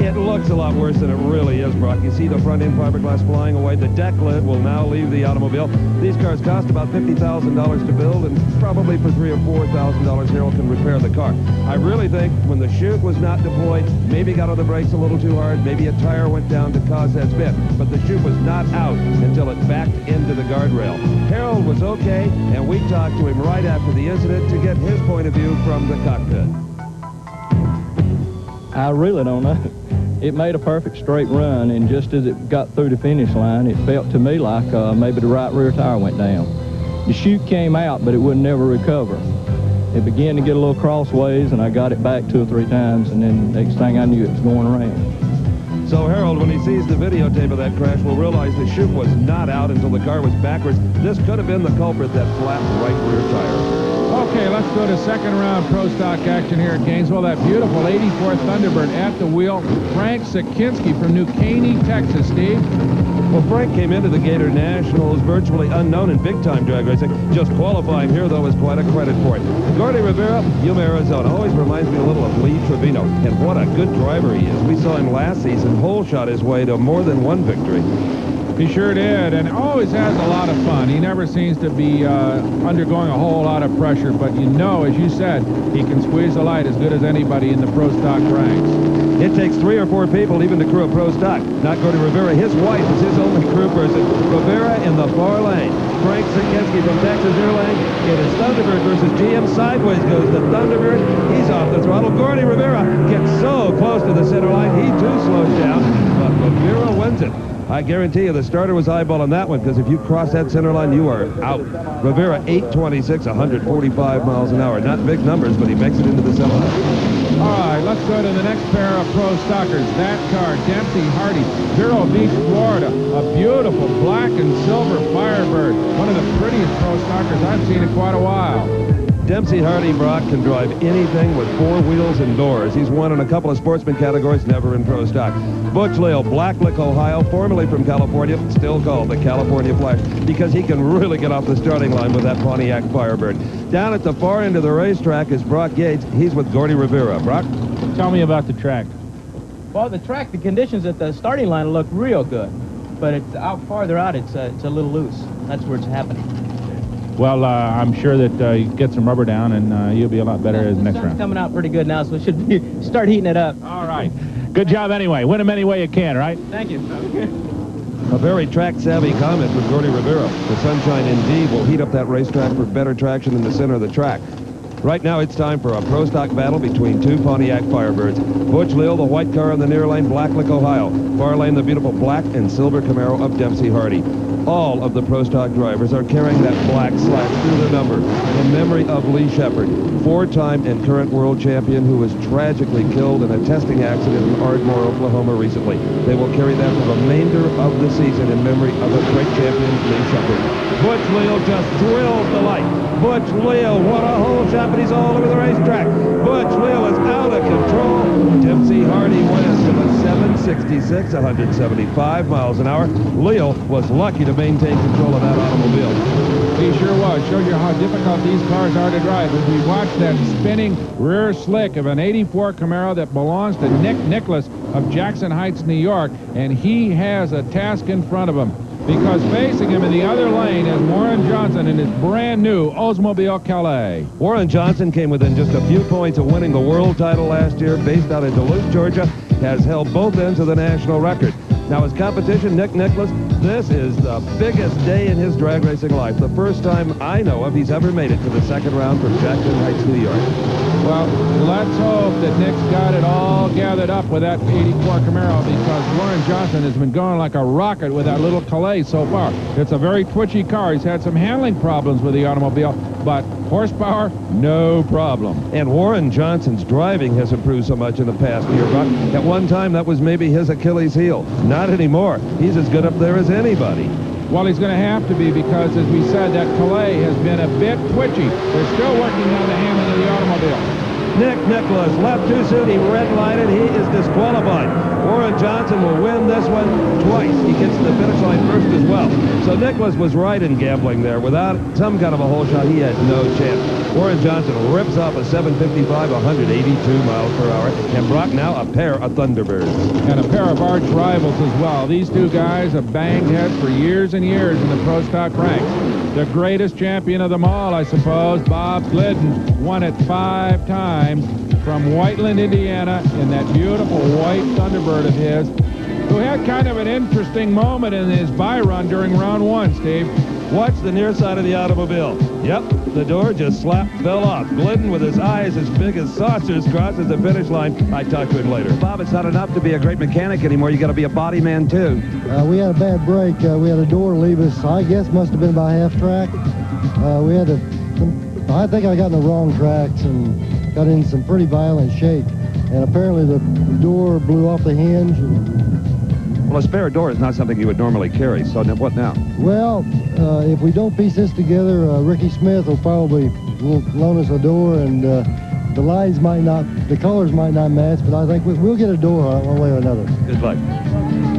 It looks a lot worse than it really is, Brock. You see the front end fiberglass flying away. The deck lid will now leave the automobile. These cars cost about $50,000 to build, and probably for $3,000 or $4,000 Harold can repair the car. I really think when the chute was not deployed, maybe got on the brakes a little too hard, maybe a tire went down to cause that spin, but the chute was not out until it backed into the guardrail. Harold was okay, and we talked to him right after the incident to get his point of view from the cockpit. I really don't know. It made a perfect straight run, and just as it got through the finish line, it felt to me like maybe the right rear tire went down. The chute came out, but it would never recover. It began to get a little crossways, and I got it back 2 or 3 times, and then next thing I knew, it was going around. So Harold, when he sees the videotape of that crash, will realize the chute was not out until the car was backwards. This could have been the culprit, that flat right rear tire. Okay, let's go to second round pro stock action here at Gainesville. That beautiful 84 Thunderbird at the wheel. Frank Sikinski from New Caney, Texas. Steve? Well, Frank came into the Gatornationals virtually unknown in big-time drag racing. Just qualifying here, though, is quite a credit for it. Gordy Rivera, Yuma, Arizona, always reminds me a little of Lee Trevino. And what a good driver he is. We saw him last season hole shot his way to more than one victory. He sure did, and always has a lot of fun. He never seems to be undergoing a whole lot of pressure, but you know, as you said, he can squeeze the light as good as anybody in the pro stock ranks. It takes 3 or 4 people even to crew a pro stock. Not Gordy Rivera. His wife is his only crew person. Rivera in the far lane. Frank Sikinski from Texas Airlines. It is Thunderbird versus GM. Sideways goes the Thunderbird. He's off the throttle. Gordy Rivera gets so close to the center line, he too slows down, but Rivera wins it. I guarantee you the starter was eyeballing that one, because if you cross that center line, you are out. Rivera, 826, 145 miles an hour. Not big numbers, but he makes it into the semifinals. All right, let's go to the next pair of pro stockers. That car, Dempsey Hardy, Vero Beach, Florida. A beautiful black and silver Firebird. One of the prettiest pro stockers I've seen in quite a while. Dempsey Hardy, Brock, can drive anything with 4 wheels and doors. He's won in a couple of sportsman categories, never in pro stock. Butch Lale, Blacklick, Ohio, formerly from California, still called the California Flash, because he can really get off the starting line with that Pontiac Firebird. Down at the far end of the racetrack is Brock Yates. He's with Gordy Rivera. Brock? Tell me about the track. Well, the track, the conditions at the starting line look real good, but it's out farther out, it's a little loose. That's where it's happening. Well, I'm sure that you get some rubber down, and you'll be a lot better as the next round. It's coming out pretty good now, so it should be start heating it up. All right. Good job anyway. Win them any way you can, right? Thank you. A very track-savvy comment with Gordy Rivera. The sunshine indeed will heat up that racetrack for better traction in the center of the track. Right now, it's time for a pro stock battle between two Pontiac Firebirds. Butch Leal, the white car in the near lane, Black Lick, Ohio. Far lane, the beautiful black and silver Camaro of Dempsey Hardy. All of the pro stock drivers are carrying that black slash through their number in memory of Lee Shepard, four-time and current world champion who was tragically killed in a testing accident in Ardmore, Oklahoma recently. They will carry that the remainder of the season in memory of a great champion, Lee Shepard. Butch Leal just thrills the light. Butch Leal, what a hole shot, but he's all over the racetrack. Butch Leal is out of control. Dempsey Hardy wins with a 766, 175 miles an hour. Leal was lucky to maintain control of that automobile. He sure was. Showed you how difficult these cars are to drive. As we watched that spinning rear slick of an 84 Camaro that belongs to Nick Nicholas of Jackson Heights, New York, and he has a task in front of him. Because facing him in the other lane is Warren Johnson in his brand new Oldsmobile Calais. Warren Johnson came within just a few points of winning the world title last year, based out of Duluth, Georgia, has held both ends of the national record. Now his competition, Nick Nicholas, this is the biggest day in his drag racing life. The first time I know of he's ever made it to the second round from Jackson Heights, New York. Well, let's hope that Nick's got it all gathered up with that 84 Camaro, because Warren Johnson has been going like a rocket with that little Calais so far. It's a very twitchy car. He's had some handling problems with the automobile, but horsepower, no problem. And Warren Johnson's driving has improved so much in the past year, Buck. At one time, that was maybe his Achilles heel. Not anymore. He's as good up there as anybody. Well, he's going to have to be, because, as we said, that Calais has been a bit twitchy. They're still working on the handling of the automobile. Nick Nicholas left too soon. He red-lighted. He is disqualified. Warren Johnson will win this one twice. He gets to the finish line first as well. So Nicholas was right in gambling there. Without some kind of a hole shot, he had no chance. Warren Johnson rips off a 755, 182 miles per hour. And Brock now a pair of Thunderbirds. And a pair of arch rivals as well. These two guys have banged heads for years and years in the pro stock ranks. The greatest champion of them all, I suppose, Bob Glidden, won it 5 times from Whiteland, Indiana, in that beautiful white Thunderbird of his, who had kind of an interesting moment in his bye run during round 1, Steve. Watch the near side of the automobile. Yep, the door just fell off. Glidden, with his eyes as big as saucers, crosses the finish line. I talked to him later. Bob, it's not enough to be a great mechanic anymore. You got to be a body man, too. We had a bad break. We had a door leave us, I guess must have been about half track. We had I think I got in the wrong tracks and got in some pretty violent shake. And apparently the door blew off the hinge. Well, a spare door is not something you would normally carry, so what now? Well, if we don't piece this together, Ricky Smith will probably loan us a door, and the lines might not, the colors might not match, but I think we'll get a door one way or another. Good luck.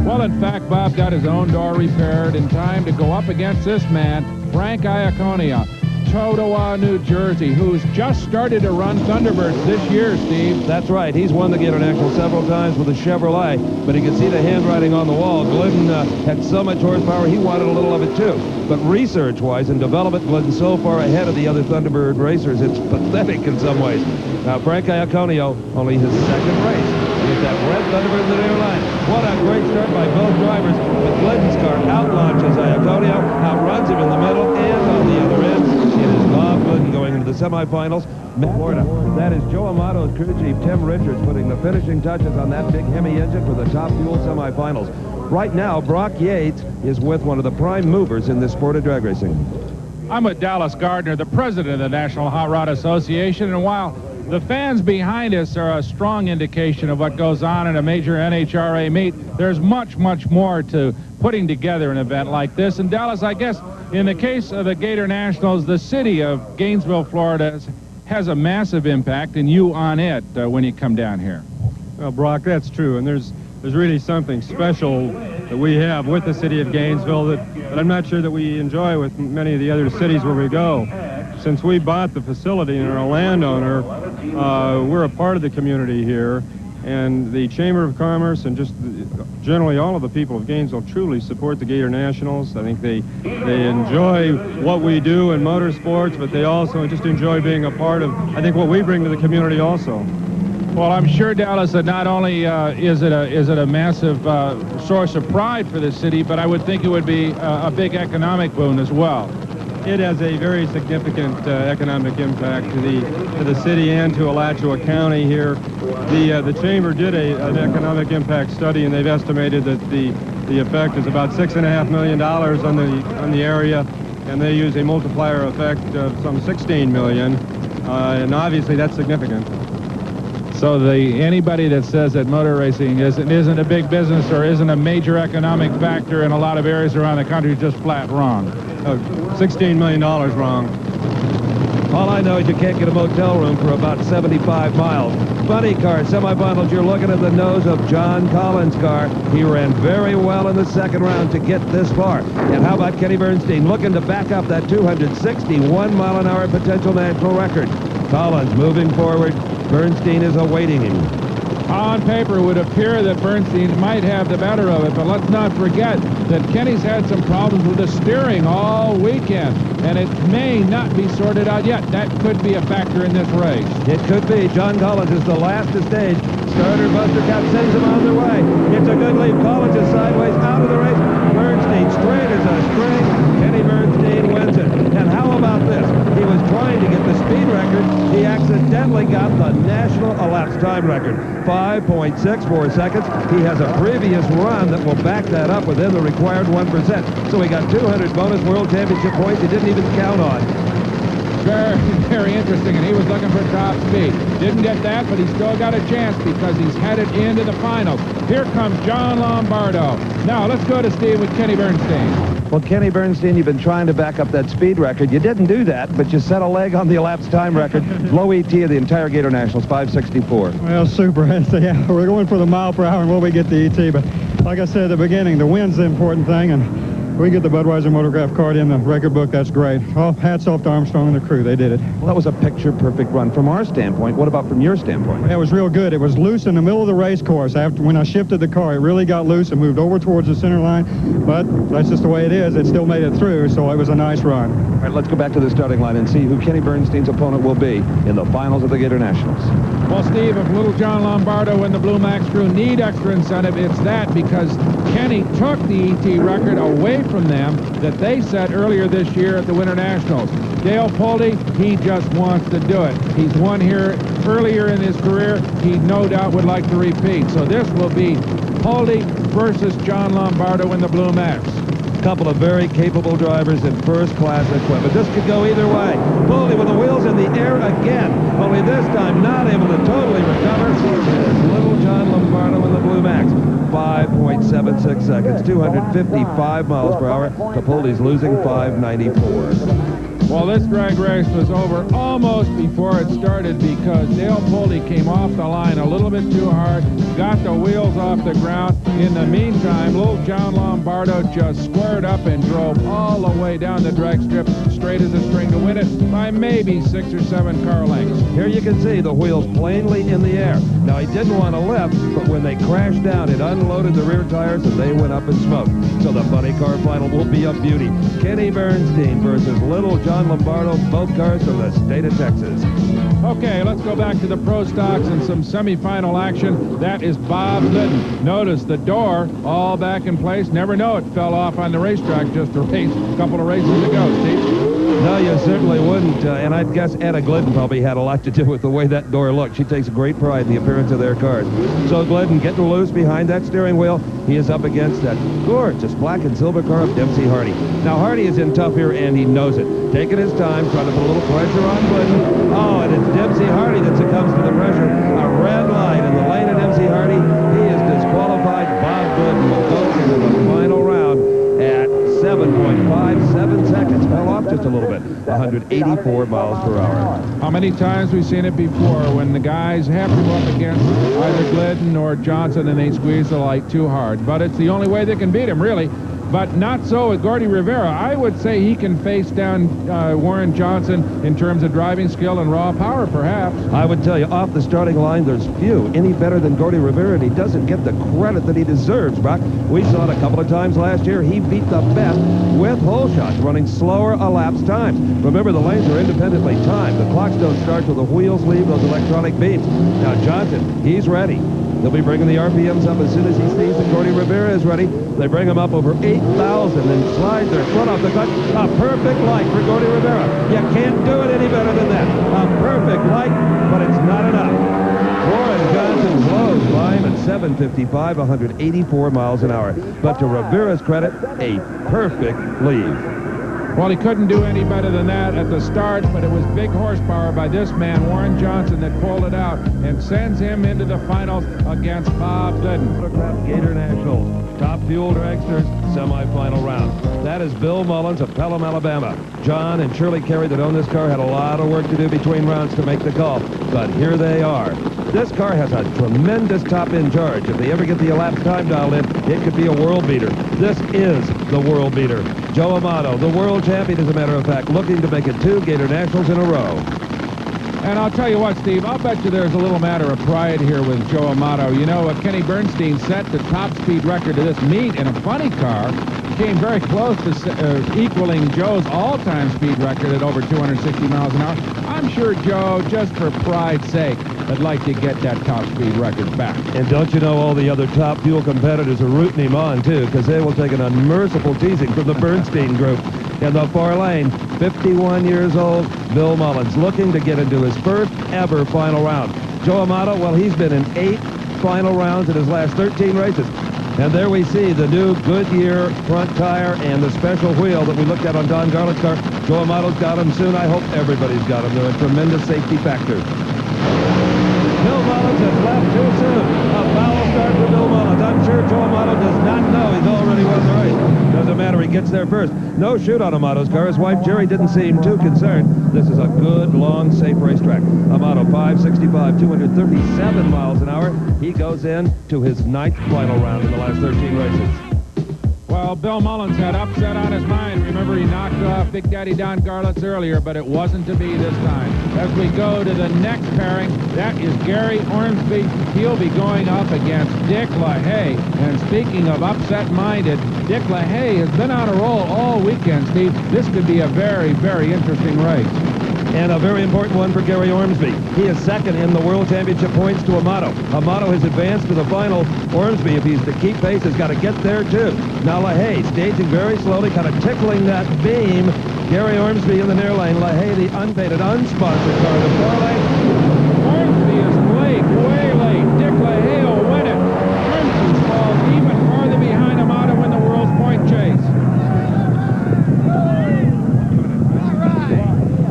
Well, in fact, Bob got his own door repaired in time to go up against this man, Frank Iaconia, Totowa, New Jersey, who's just started to run Thunderbirds this year, Steve. That's right. He's won the Gatornationals several times with a Chevrolet, but he could see the handwriting on the wall. Glidden had so much horsepower, he wanted a little of it, too. But research-wise and development, Glidden's so far ahead of the other Thunderbird racers, it's pathetic in some ways. Now, Frank Iaconio, only his second race. With that red Thunderbird in the near line. What a great start by both drivers. But Glidden's car outlaunches Iaconio, outruns him in the middle, and on the other end, it is Bob Glidden going into the semifinals. Florida. That is Joe Amato's crew chief, Tim Richards, putting the finishing touches on that big Hemi engine for the Top Fuel semifinals. Right now, Brock Yates is with one of the prime movers in this sport of drag racing. I'm with Dallas Gardner, the president of the National Hot Rod Association, and while the fans behind us are a strong indication of what goes on in a major NHRA meet, there's much, much more to putting together an event like this. And Dallas, I guess, in the case of the Gatornationals, the city of Gainesville, Florida, has a massive impact, and you on it when you come down here. Well, Brock, that's true, and there's really something special that we have with the city of Gainesville that I'm not sure that we enjoy with many of the other cities where we go. Since we bought the facility and are a landowner, we're a part of the community here, and the Chamber of Commerce and just generally all of the people of Gainesville truly support the Gatornationals. I think they enjoy what we do in motorsports, but they also just enjoy being a part of, I think, what we bring to the community also. Well, I'm sure, Dallas, that not only is it a massive source of pride for the city, but I would think it would be a big economic boon as well. It has a very significant economic impact to the city and to Alachua County here. The chamber did an economic impact study, and they've estimated that the effect is about $6.5 million on the area, and they use a multiplier effect of some $16 million, and obviously that's significant. So anybody that says that motor racing isn't a big business or isn't a major economic factor in a lot of areas around the country is just flat wrong. $16 million wrong. All I know is you can't get a motel room for about 75 miles. Funny car, semifinals, you're looking at the nose of John Collins' car. He ran very well in the second round to get this far. And how about Kenny Bernstein looking to back up that 261-mile-an-hour potential national record? Collins moving forward. Bernstein is awaiting him. On paper, it would appear that Bernstein might have the better of it, but let's not forget that Kenny's had some problems with the steering all weekend, and it may not be sorted out yet. That could be a factor in this race. It could be. John Collins is the last to stage. Starter Buster Cap sends him on their way. It's a good lead. Collins is sideways out of the race. Bernstein straight as a string. Kenny Bernstein wins it. And how about this? He was trying to get the speed record. He accidentally got the national elapsed time record. 5.64 seconds. He has a previous run that will back that up within the required 1%. So he got 200 bonus World Championship points he didn't even count on. Very, very interesting, and he was looking for top speed. Didn't get that, but he's still got a chance because he's headed into the finals. Here comes John Lombardo. Now, let's go to Steve with Kenny Bernstein. Well, Kenny Bernstein, you've been trying to back up that speed record. You didn't do that, but you set a leg on the elapsed time record. Low ET of the entire Gatornationals, 564. Well, super. Yeah, we're going for the mile per hour and will we get the ET, but like I said at the beginning, the win's the important thing, and we get the Budweiser Motorcraft card in the record book. That's great. Oh, hats off to Armstrong and the crew. They did it. Well, that was a picture-perfect run from our standpoint. What about from your standpoint? It was real good. It was loose in the middle of the race course. When I shifted the car, it really got loose and moved over towards the center line. But that's just the way it is. It still made it through, so it was a nice run. All right, let's go back to the starting line and see who Kenny Bernstein's opponent will be in the finals of the Gatornationals. Well, Steve, if little John Lombardo and the Blue Max crew need extra incentive, it's that because Kenny took the ET record away from them that they set earlier this year at the Winter Nationals. Dale Pulte, he just wants to do it. He's won here earlier in his career. He no doubt would like to repeat. So this will be Pulte versus John Lombardo in the Blue Max. Couple of very capable drivers in first-class equipment. This could go either way. Pulte with the wheels in the air again, only this time not able to totally recover. There's little John Lombardo in the Blue Max. 5.76 seconds, 255 miles per hour. Pulte's losing 594. Well, this drag race was over almost before it started because Dale Pulte came off the line a little bit too hard, got the wheels off the ground. In the meantime, little John Lombardo just squared up and drove all the way down the drag strip, straight as a string to win it by maybe 6 or 7 car lengths. Here you can see the wheels plainly in the air. Now, he didn't want to lift, but when they crashed down, it unloaded the rear tires and they went up in smoke. So the funny car final will be a beauty. Kenny Bernstein versus little John Lombardo, both cars from the state of Texas. Okay, let's go back to the pro stocks and some semifinal action. That is Bob Glidden. Notice the door all back in place. Never know it fell off on the racetrack just a couple of races ago, Steve. No, you certainly wouldn't, and I'd guess Anna Glidden probably had a lot to do with the way that door looked. She takes great pride in the appearance of their cars. So Glidden getting loose behind that steering wheel. He is up against that gorgeous black and silver car of Dempsey Hardy. Now, Hardy is in tough here, and he knows it. Taking his time, trying to put a little pressure on Glidden. Oh, and it's Dempsey Hardy that succumbs to the pressure. A red light in the lane of Dempsey Hardy. He is disqualified. Bob Glidden will go into the final round at 7.57 seconds. Fell off just a little bit. 184 miles per hour. How many times we've seen it before when the guys have to go up against either Glidden or Johnson and they squeeze the light too hard. But it's the only way they can beat him, really. But not so with Gordy Rivera. I would say he can face down Warren Johnson in terms of driving skill and raw power, perhaps. I would tell you, off the starting line, there's few any better than Gordy Rivera, and he doesn't get the credit that he deserves, Brock. We saw it a couple of times last year. He beat the best with hole shots, running slower elapsed times. Remember, the lanes are independently timed. The clocks don't start till the wheels leave those electronic beams. Now, Johnson, he's ready. He'll be bringing the RPMs up as soon as he sees that Gordy Rivera is ready. They bring him up over 8,000 and slide their foot off the clutch. A perfect light for Gordy Rivera. You can't do it any better than that. A perfect light, but it's not enough. Warren Johnson blows by him at 755, 184 miles an hour. But to Rivera's credit, a perfect leave. Well, he couldn't do any better than that at the start, but it was big horsepower by this man, Warren Johnson, that pulled it out and sends him into the finals against Bob Glidden. Motorcraft Gatornationals, top fuel dragsters, semifinal round. That is Bill Mullins of Pelham, Alabama. John and Shirley Carey that own this car had a lot of work to do between rounds to make the call, but here they are. This car has a tremendous top-end charge. If they ever get the elapsed time dialed in, it could be a world beater. This is the world beater. Joe Amato, the world champion, as a matter of fact, looking to make it 2 Gatornationals in a row. And I'll tell you what, Steve, I'll bet you there's a little matter of pride here with Joe Amato. You know, Kenny Bernstein set the top speed record of this meet in a funny car. Came very close to equaling Joe's all-time speed record at over 260 miles an hour. I'm sure Joe, just for pride's sake, would like to get that top speed record back. And don't you know all the other top fuel competitors are rooting him on, too, because they will take an unmerciful teasing from the Bernstein group. In the far lane, 51 years old, Bill Mullins, looking to get into his first ever final round. Joe Amato, well, he's been in 8 final rounds in his last 13 races. And there we see the new Goodyear front tire and the special wheel that we looked at on Don Garland's car. Joe Amato's got them soon. I hope everybody's got them. They're a tremendous safety factor. Bill Mullins has left too soon. A foul start for Bill Mullins. I'm sure Joe Amato does not know he's already won the race. Doesn't matter, he gets there first. No shoot on Amato's car. His wife, Jerry, didn't seem too concerned. This is a good, long, safe racetrack. Amato, 565, 237 miles an hour. He goes in to his 9th final round in the last 13 races. Well, Bill Mullins had upset on his mind. Remember, he knocked off Big Daddy Don Garlitz earlier, but it wasn't to be this time. As we go to the next pairing, that is Gary Ormsby. He'll be going up against Dick LaHaye. And speaking of upset-minded, Dick LaHaye has been on a roll all weekend, Steve. This could be a very, very interesting race. And a very important one for Gary Ormsby. He is second in the World Championship points to Amato. Amato has advanced to the final. Ormsby, if he's to keep pace, has got to get there, too. Now LaHaye staging very slowly, kind of tickling that beam. Gary Ormsby in the near lane. LaHaye, the unpainted, unsponsored car in the far lane. Ormsby is late, way late. Dick LaHaye will win it. Ormsby falls even farther behind Amato in the world's point chase.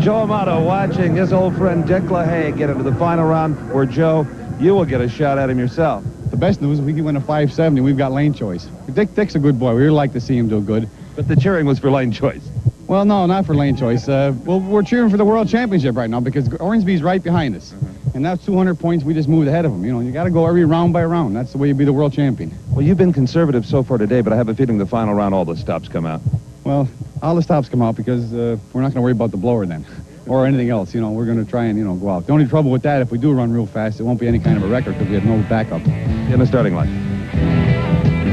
Joe Amato watching his old friend Dick LaHaye get into the final round, where, Joe, you will get a shot at him yourself. The best news, we can win a 570. We've got lane choice. Dick's a good boy. We would like to see him do good. But the cheering was for lane choice. Well, no, not for lane choice. Well, we're cheering for the World Championship right now because Ormsby's right behind us. And that's 200 points. We just moved ahead of him. You know, you got to go every round by round. That's the way you be the world champion. Well, you've been conservative so far today, but I have a feeling the final round all the stops come out. Well, all the stops come out because we're not going to worry about the blower then. Or anything else, you know, we're going to try and, you know, go out. The only trouble with that, if we do run real fast, it won't be any kind of a record because we have no backup. In the starting line.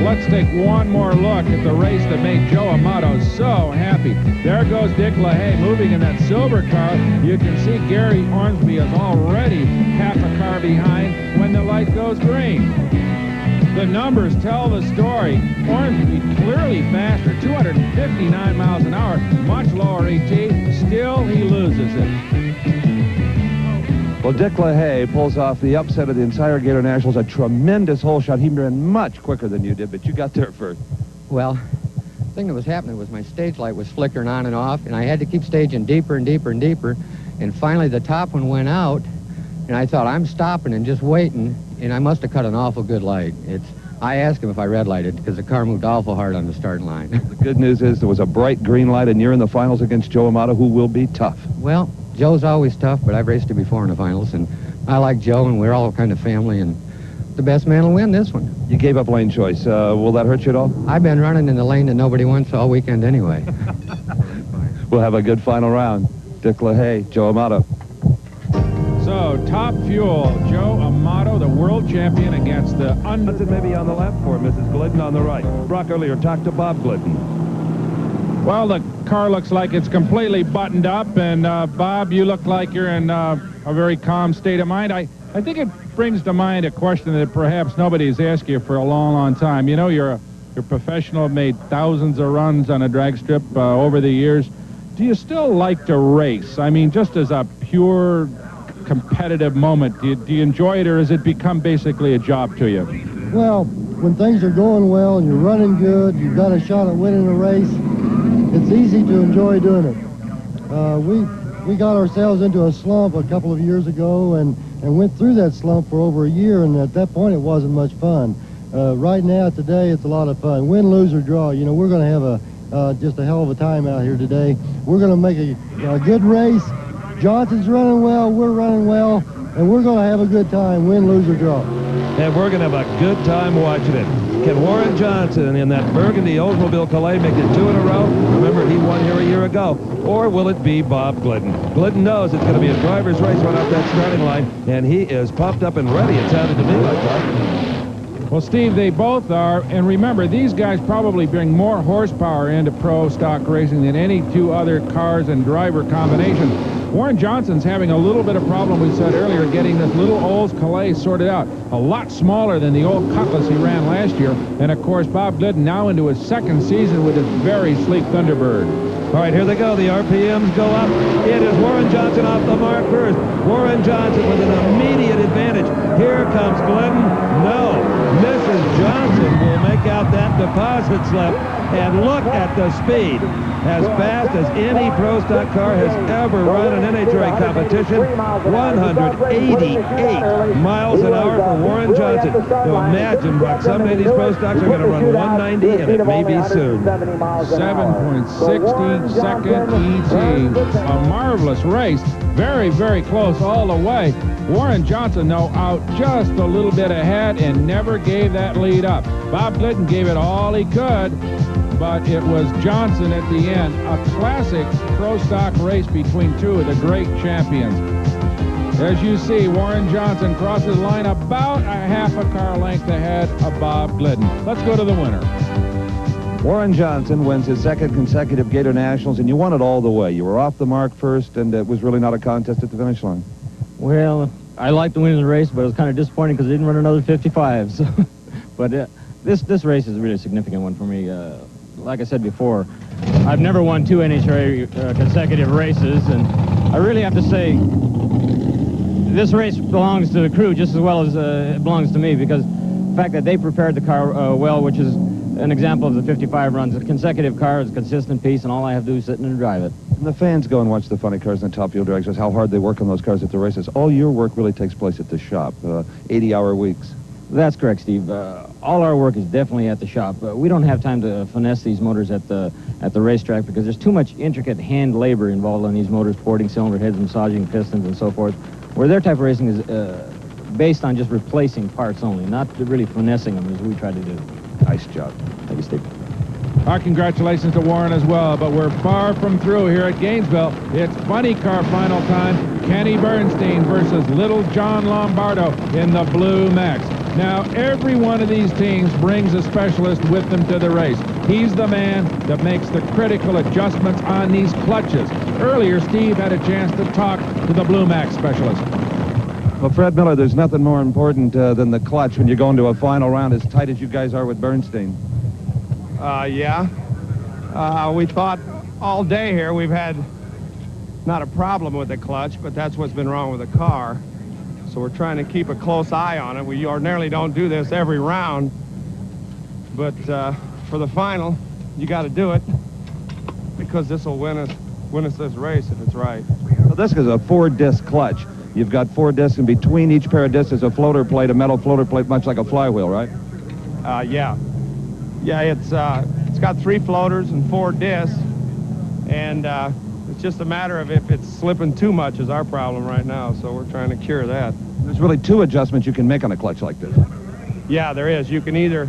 Let's take one more look at the race that made Joe Amato so happy. There goes Dick LaHaye moving in that silver car. You can see Gary Ormsby is already half a car behind when the light goes green. The numbers tell the story. Ormsby clearly faster, 259 miles an hour, much lower ET. Still, he loses it. Well, Dick LaHaye pulls off the upset of the entire Gatornationals. A tremendous hole shot. He ran much quicker than you did, but you got there first. Well, the thing that was happening was my stage light was flickering on and off, and I had to keep staging deeper and deeper and deeper. And finally, the top one went out, and I thought, I'm stopping and just waiting, and I must have cut an awful good light. I asked him if I red lighted because the car moved awful hard on the starting line. The good news is there was a bright green light, and you're in the finals against Joe Amato, who will be tough. Well, Joe's always tough, but I've raced him before in the finals, and I like Joe, and we're all kind of family, and the best man will win this one. You gave up lane choice. Will that hurt you at all? I've been running in the lane that nobody wants all weekend anyway. We'll have a good final round. Dick LaHaye, Joe Amato. So, top fuel, Joe Amato, the world champion against the Hudson maybe on the left for Mrs. Glidden on the right. Brock earlier talked to Bob Glidden. Well, the car looks like it's completely buttoned up, and Bob, you look like you're in a very calm state of mind. I think it brings to mind a question that perhaps nobody's asked you for a long, long time. You know, you're professional, made thousands of runs on a drag strip over the years. Do you still like to race? I mean, just as a pure competitive moment, do you enjoy it, or has it become basically a job to you? Well, when things are going well and you're running good, you've got a shot at winning a race, it's easy to enjoy doing it. We got ourselves into a slump a couple of years ago and went through that slump for over a year, and at that point it wasn't much fun. Right now, today, it's a lot of fun. Win, lose, or draw, you know, we're going to have just a hell of a time out here today. We're going to make a good race. Johnson's running well, we're running well, and we're going to have a good time, win, lose, or draw. And we're going to have a good time watching it. Can Warren Johnson in that Burgundy Oldsmobile Calais make it 2 in a row? Remember, he won here a year ago. Or will it be Bob Glidden? Glidden knows it's going to be a driver's race right off that starting line, and he is pumped up and ready, it sounded to me like that. Well, Steve, they both are, and remember, these guys probably bring more horsepower into pro stock racing than any two other cars and driver combinations. Warren Johnson's having a little bit of problem, we said earlier, getting this little Olds Calais sorted out. A lot smaller than the old Cutlass he ran last year. And, of course, Bob Glidden now into his second season with his very sleek Thunderbird. All right, here they go. The RPMs go up. It is Warren Johnson off the mark first. Warren Johnson with an immediate advantage. Here comes Glidden. No, Mrs. Johnson will make out that deposit slip. And look at the speed. As fast as any pro stock car has ever run an NHRA competition. 188 miles an hour for Warren Johnson. Now imagine, Buck, someday these pro stocks are going to run 190, and it may be soon. 7.60 second ET. A marvelous race. Very, very close all the way. Warren Johnson, though, out just a little bit ahead and never gave that lead up. Bob Glidden gave it all he could, but it was Johnson at the end. A classic pro stock race between two of the great champions. As you see, Warren Johnson crosses the line about a half a car length ahead of Bob Glidden. Let's go to the winner. Warren Johnson wins his second consecutive Gator Nationals, and you won it all the way. You were off the mark first, and it was really not a contest at the finish line. Well, I liked to win the race, but it was kind of disappointing because I didn't run another 55. So. But this race is a really significant one for me. Like I said before, I've never won 2 NHRA consecutive races, and I really have to say this race belongs to the crew just as well as it belongs to me, because the fact that they prepared the car well, which is an example of the 55 runs. A consecutive car is a consistent piece, and all I have to do is sit in and drive it. And the fans go and watch the funny cars and the top fuel drags, just how hard they work on those cars at the races. All your work really takes place at the shop, 80-hour weeks. That's correct, Steve. All our work is definitely at the shop. We don't have time to finesse these motors at the racetrack because there's too much intricate hand labor involved on these motors, porting cylinder heads, massaging pistons, and so forth, where their type of racing is based on just replacing parts only, not really finessing them as we try to do. Nice job. Thank you, Steve. Our congratulations to Warren as well, but we're far from through here at Gainesville. It's funny car final time. Kenny Bernstein versus Little John Lombardo in the Blue Max. Now, every one of these teams brings a specialist with them to the race. He's the man that makes the critical adjustments on these clutches. Earlier, Steve had a chance to talk to the Blue Max specialist. Well, Fred Miller, there's nothing more important than the clutch when you go into a final round as tight as you guys are with Bernstein. Yeah. We thought all day here we've had not a problem with the clutch, but that's what's been wrong with the car. So we're trying to keep a close eye on it. We ordinarily don't do this every round, but for the final, you got to do it because this will win us this race if it's right. Well, this is a 4-disc clutch. You've got 4 discs, and between each pair of discs is a floater plate, a metal floater plate, much like a flywheel, right? Yeah. Yeah, it's got 3 floaters and 4 discs, and it's just a matter of if it's slipping too much is our problem right now, so we're trying to cure that. There's really 2 adjustments you can make on a clutch like this. Yeah, there is. You can either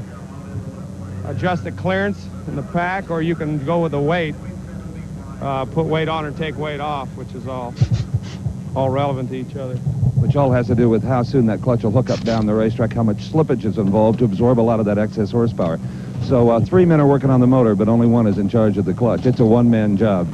adjust the clearance in the pack, or you can go with the weight, put weight on or take weight off, which is all relevant to each other. Which all has to do with how soon that clutch will hook up down the racetrack, how much slippage is involved to absorb a lot of that excess horsepower. So 3 men are working on the motor, but only one is in charge of the clutch. It's a one-man job.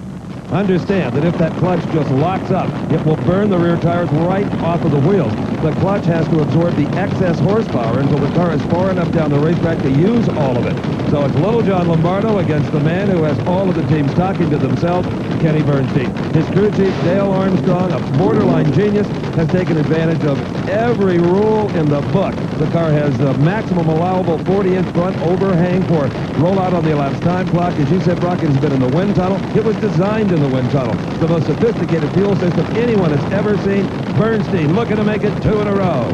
Understand that if that clutch just locks up, it will burn the rear tires right off of the wheels. The clutch has to absorb the excess horsepower until the car is far enough down the racetrack to use all of it. So it's Little John Lombardo against the man who has all of the teams talking to themselves, Kenny Bernstein. His crew chief, Dale Armstrong, a borderline genius, has taken advantage of every rule in the book. The car has the maximum allowable 40-inch front overhang for rollout on the elapsed time clock. As you said, Brock, it has been in the wind tunnel. It was designed in the wind tunnel. It's the most sophisticated fuel system anyone has ever seen. Bernstein looking to make it 2 in a row.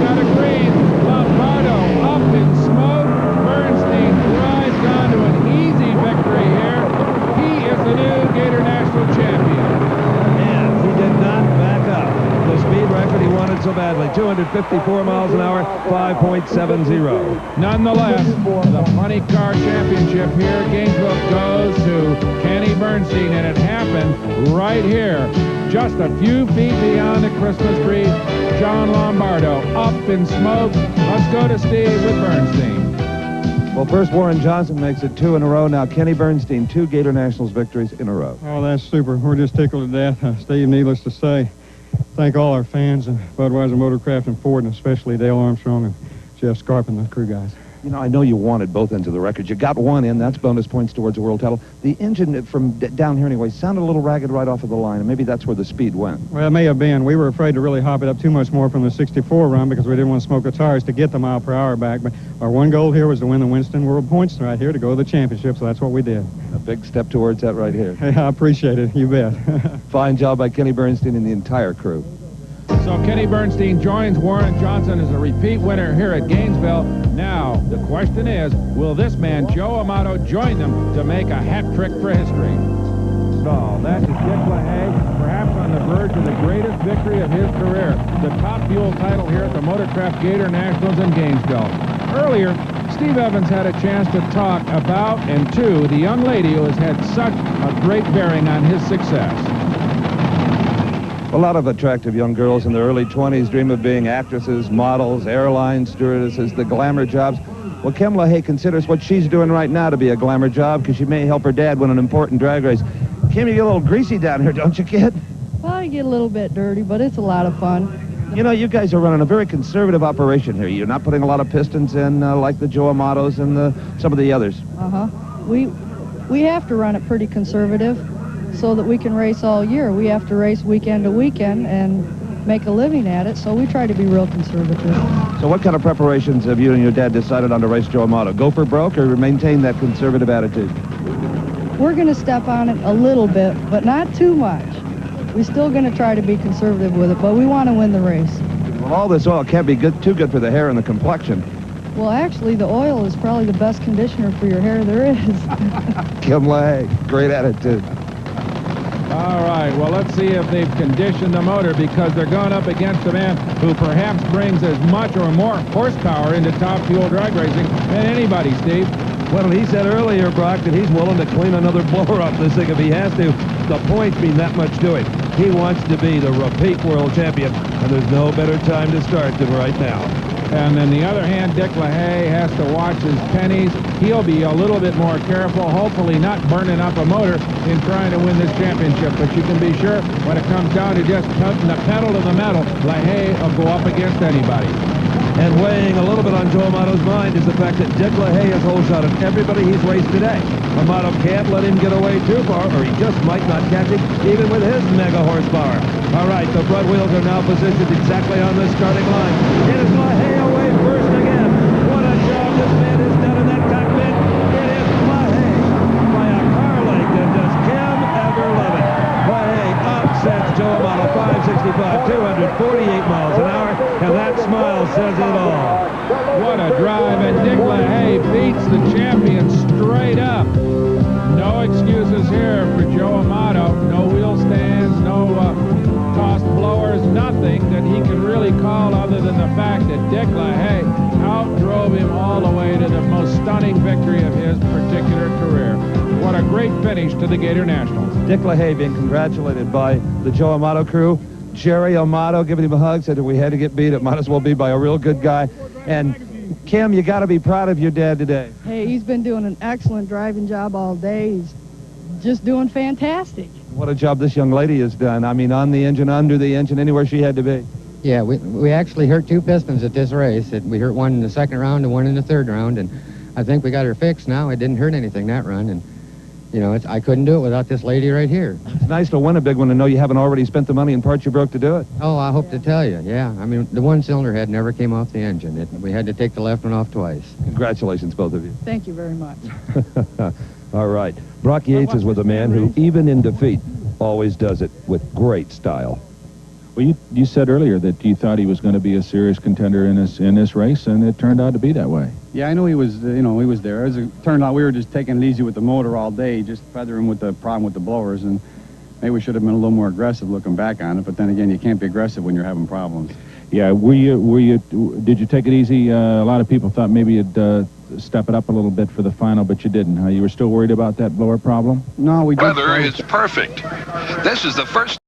Got a green. Lombardo up in smoke. Bernstein drives on to an easy victory here. He is the new Gator National champion. And he did not back up. The speed record he wanted so badly, 254 miles an hour, 5.70. Nonetheless, the funny car championship here at Gainesville goes to Kenny Bernstein, and it happened right here, just a few feet beyond the Christmas tree. John Lombardo up in smoke. Let's go to Steve with Bernstein. Well, first Warren Johnson makes it 2 in a row. Now Kenny Bernstein, 2 Gator Nationals victories in a row. Oh, that's super. We're just tickled to death. Steve, needless to say, thank all our fans and Budweiser, Motorcraft, and Ford, and especially Dale Armstrong and Jeff Scarp and the crew guys. You know, I know you wanted both ends of the record. You got one in. That's bonus points towards the world title. The engine from down here anyway sounded a little ragged right off of the line, and maybe that's where the speed went. Well, it may have been. We were afraid to really hop it up too much more from the 64 run because we didn't want to smoke the tires to get the mile per hour back. But our one goal here was to win the Winston World Points right here to go to the championship, so that's what we did. A big step towards that right here. Hey, I appreciate it. You bet. Fine job by Kenny Bernstein and the entire crew. So Kenny Bernstein joins Warren Johnson as a repeat winner here at Gainesville. Now, the question is, will this man, Joe Amato, join them to make a hat trick for history? So that is Dick LaHaye, perhaps on the verge of the greatest victory of his career, the top fuel title here at the Motorcraft Gator Nationals in Gainesville. Earlier, Steve Evans had a chance to talk about and to the young lady who has had such a great bearing on his success. A lot of attractive young girls in their early 20s dream of being actresses, models, airline stewardesses, the glamour jobs. Well, Kim LaHaye considers what she's doing right now to be a glamour job because she may help her dad win an important drag race. Kim, you get a little greasy down here, don't you, kid? Well, you get a little bit dirty, but it's a lot of fun. You know, you guys are running a very conservative operation here. You're not putting a lot of pistons in like the Joe Amatos and some of the others. Uh-huh. We have to run it pretty conservative so that we can race all year. We have to race weekend to weekend and make a living at it, so we try to be real conservative. So what kind of preparations have you and your dad decided on to race Joe Amato? Go for broke or maintain that conservative attitude? We're going to step on it a little bit, but not too much. We're still going to try to be conservative with it, but we want to win the race. Well, all this oil can't be too good for the hair and the complexion. Well, actually, the oil is probably the best conditioner for your hair there is. Kim LaHaye, great attitude. All right, well, let's see if they've conditioned the motor because they're going up against a man who perhaps brings as much or more horsepower into top fuel drag racing than anybody, Steve. Well, he said earlier, Brock, that he's willing to clean another blower off this thing if he has to. The points mean that much to him. He wants to be the repeat world champion, and there's no better time to start than right now. And on the other hand, Dick LaHaye has to watch his pennies. He'll be a little bit more careful, hopefully not burning up a motor in trying to win this championship. But you can be sure when it comes down to just putting the pedal to the metal, LaHaye will go up against anybody. And weighing a little bit on Joe Amato's mind is the fact that Dick LaHaye has whole shot at everybody he's raced today. Amato can't let him get away too far, or he just might not catch him, even with his mega horsepower. All right, the front wheels are now positioned exactly on the starting line. It is LaHaye away first again. What a job this man has done in that cockpit. It is LaHaye by a car length, and does Kim ever love it. LaHaye upsets Joe Amato 565, 248 miles an hour, and that smile says it all. What a drive, and Dick LaHaye beats the champion straight up. No excuses here for Joe Amato. No wheel stands, no tossed blowers, nothing that he can really call other than the fact that Dick LaHaye outdrove him all the way to the most stunning victory of his particular career. What a great finish to the Gator Nationals. Dick LaHaye being congratulated by the Joe Amato crew. Jerry Amato giving him a hug, said if we had to get beat, it might as well be by a real good guy. And Kim, you got to be proud of your dad today. Hey, he's been doing an excellent driving job all day. He's just doing fantastic. What a job this young lady has done. I mean, on the engine, under the engine, anywhere she had to be. Yeah, we actually hurt 2 pistons at this race. We hurt one in the 2nd round and one in the 3rd round, and I think we got her fixed now. It didn't hurt anything that run, and you know, I couldn't do it without this lady right here. It's nice to win a big one and know you haven't already spent the money and parts you broke to do it. Oh, I hope to tell you, yeah. I mean, the 1-cylinder head never came off the engine. We had to take the left one off twice. Congratulations, both of you. Thank you very much. All right. Brock Yates is with a man who, even in defeat, always does it with great style. Well, you said earlier that you thought he was going to be a serious contender in this race, and it turned out to be that way. Yeah, I knew he was, he was there. As it turned out, we were just taking it easy with the motor all day, just feathering with the problem with the blowers, and maybe we should have been a little more aggressive looking back on it, but then again, you can't be aggressive when you're having problems. Yeah, did you take it easy? A lot of people thought maybe you'd step it up a little bit for the final, but you didn't, huh? You were still worried about that blower problem? No, we did. Weather is perfect. This is the first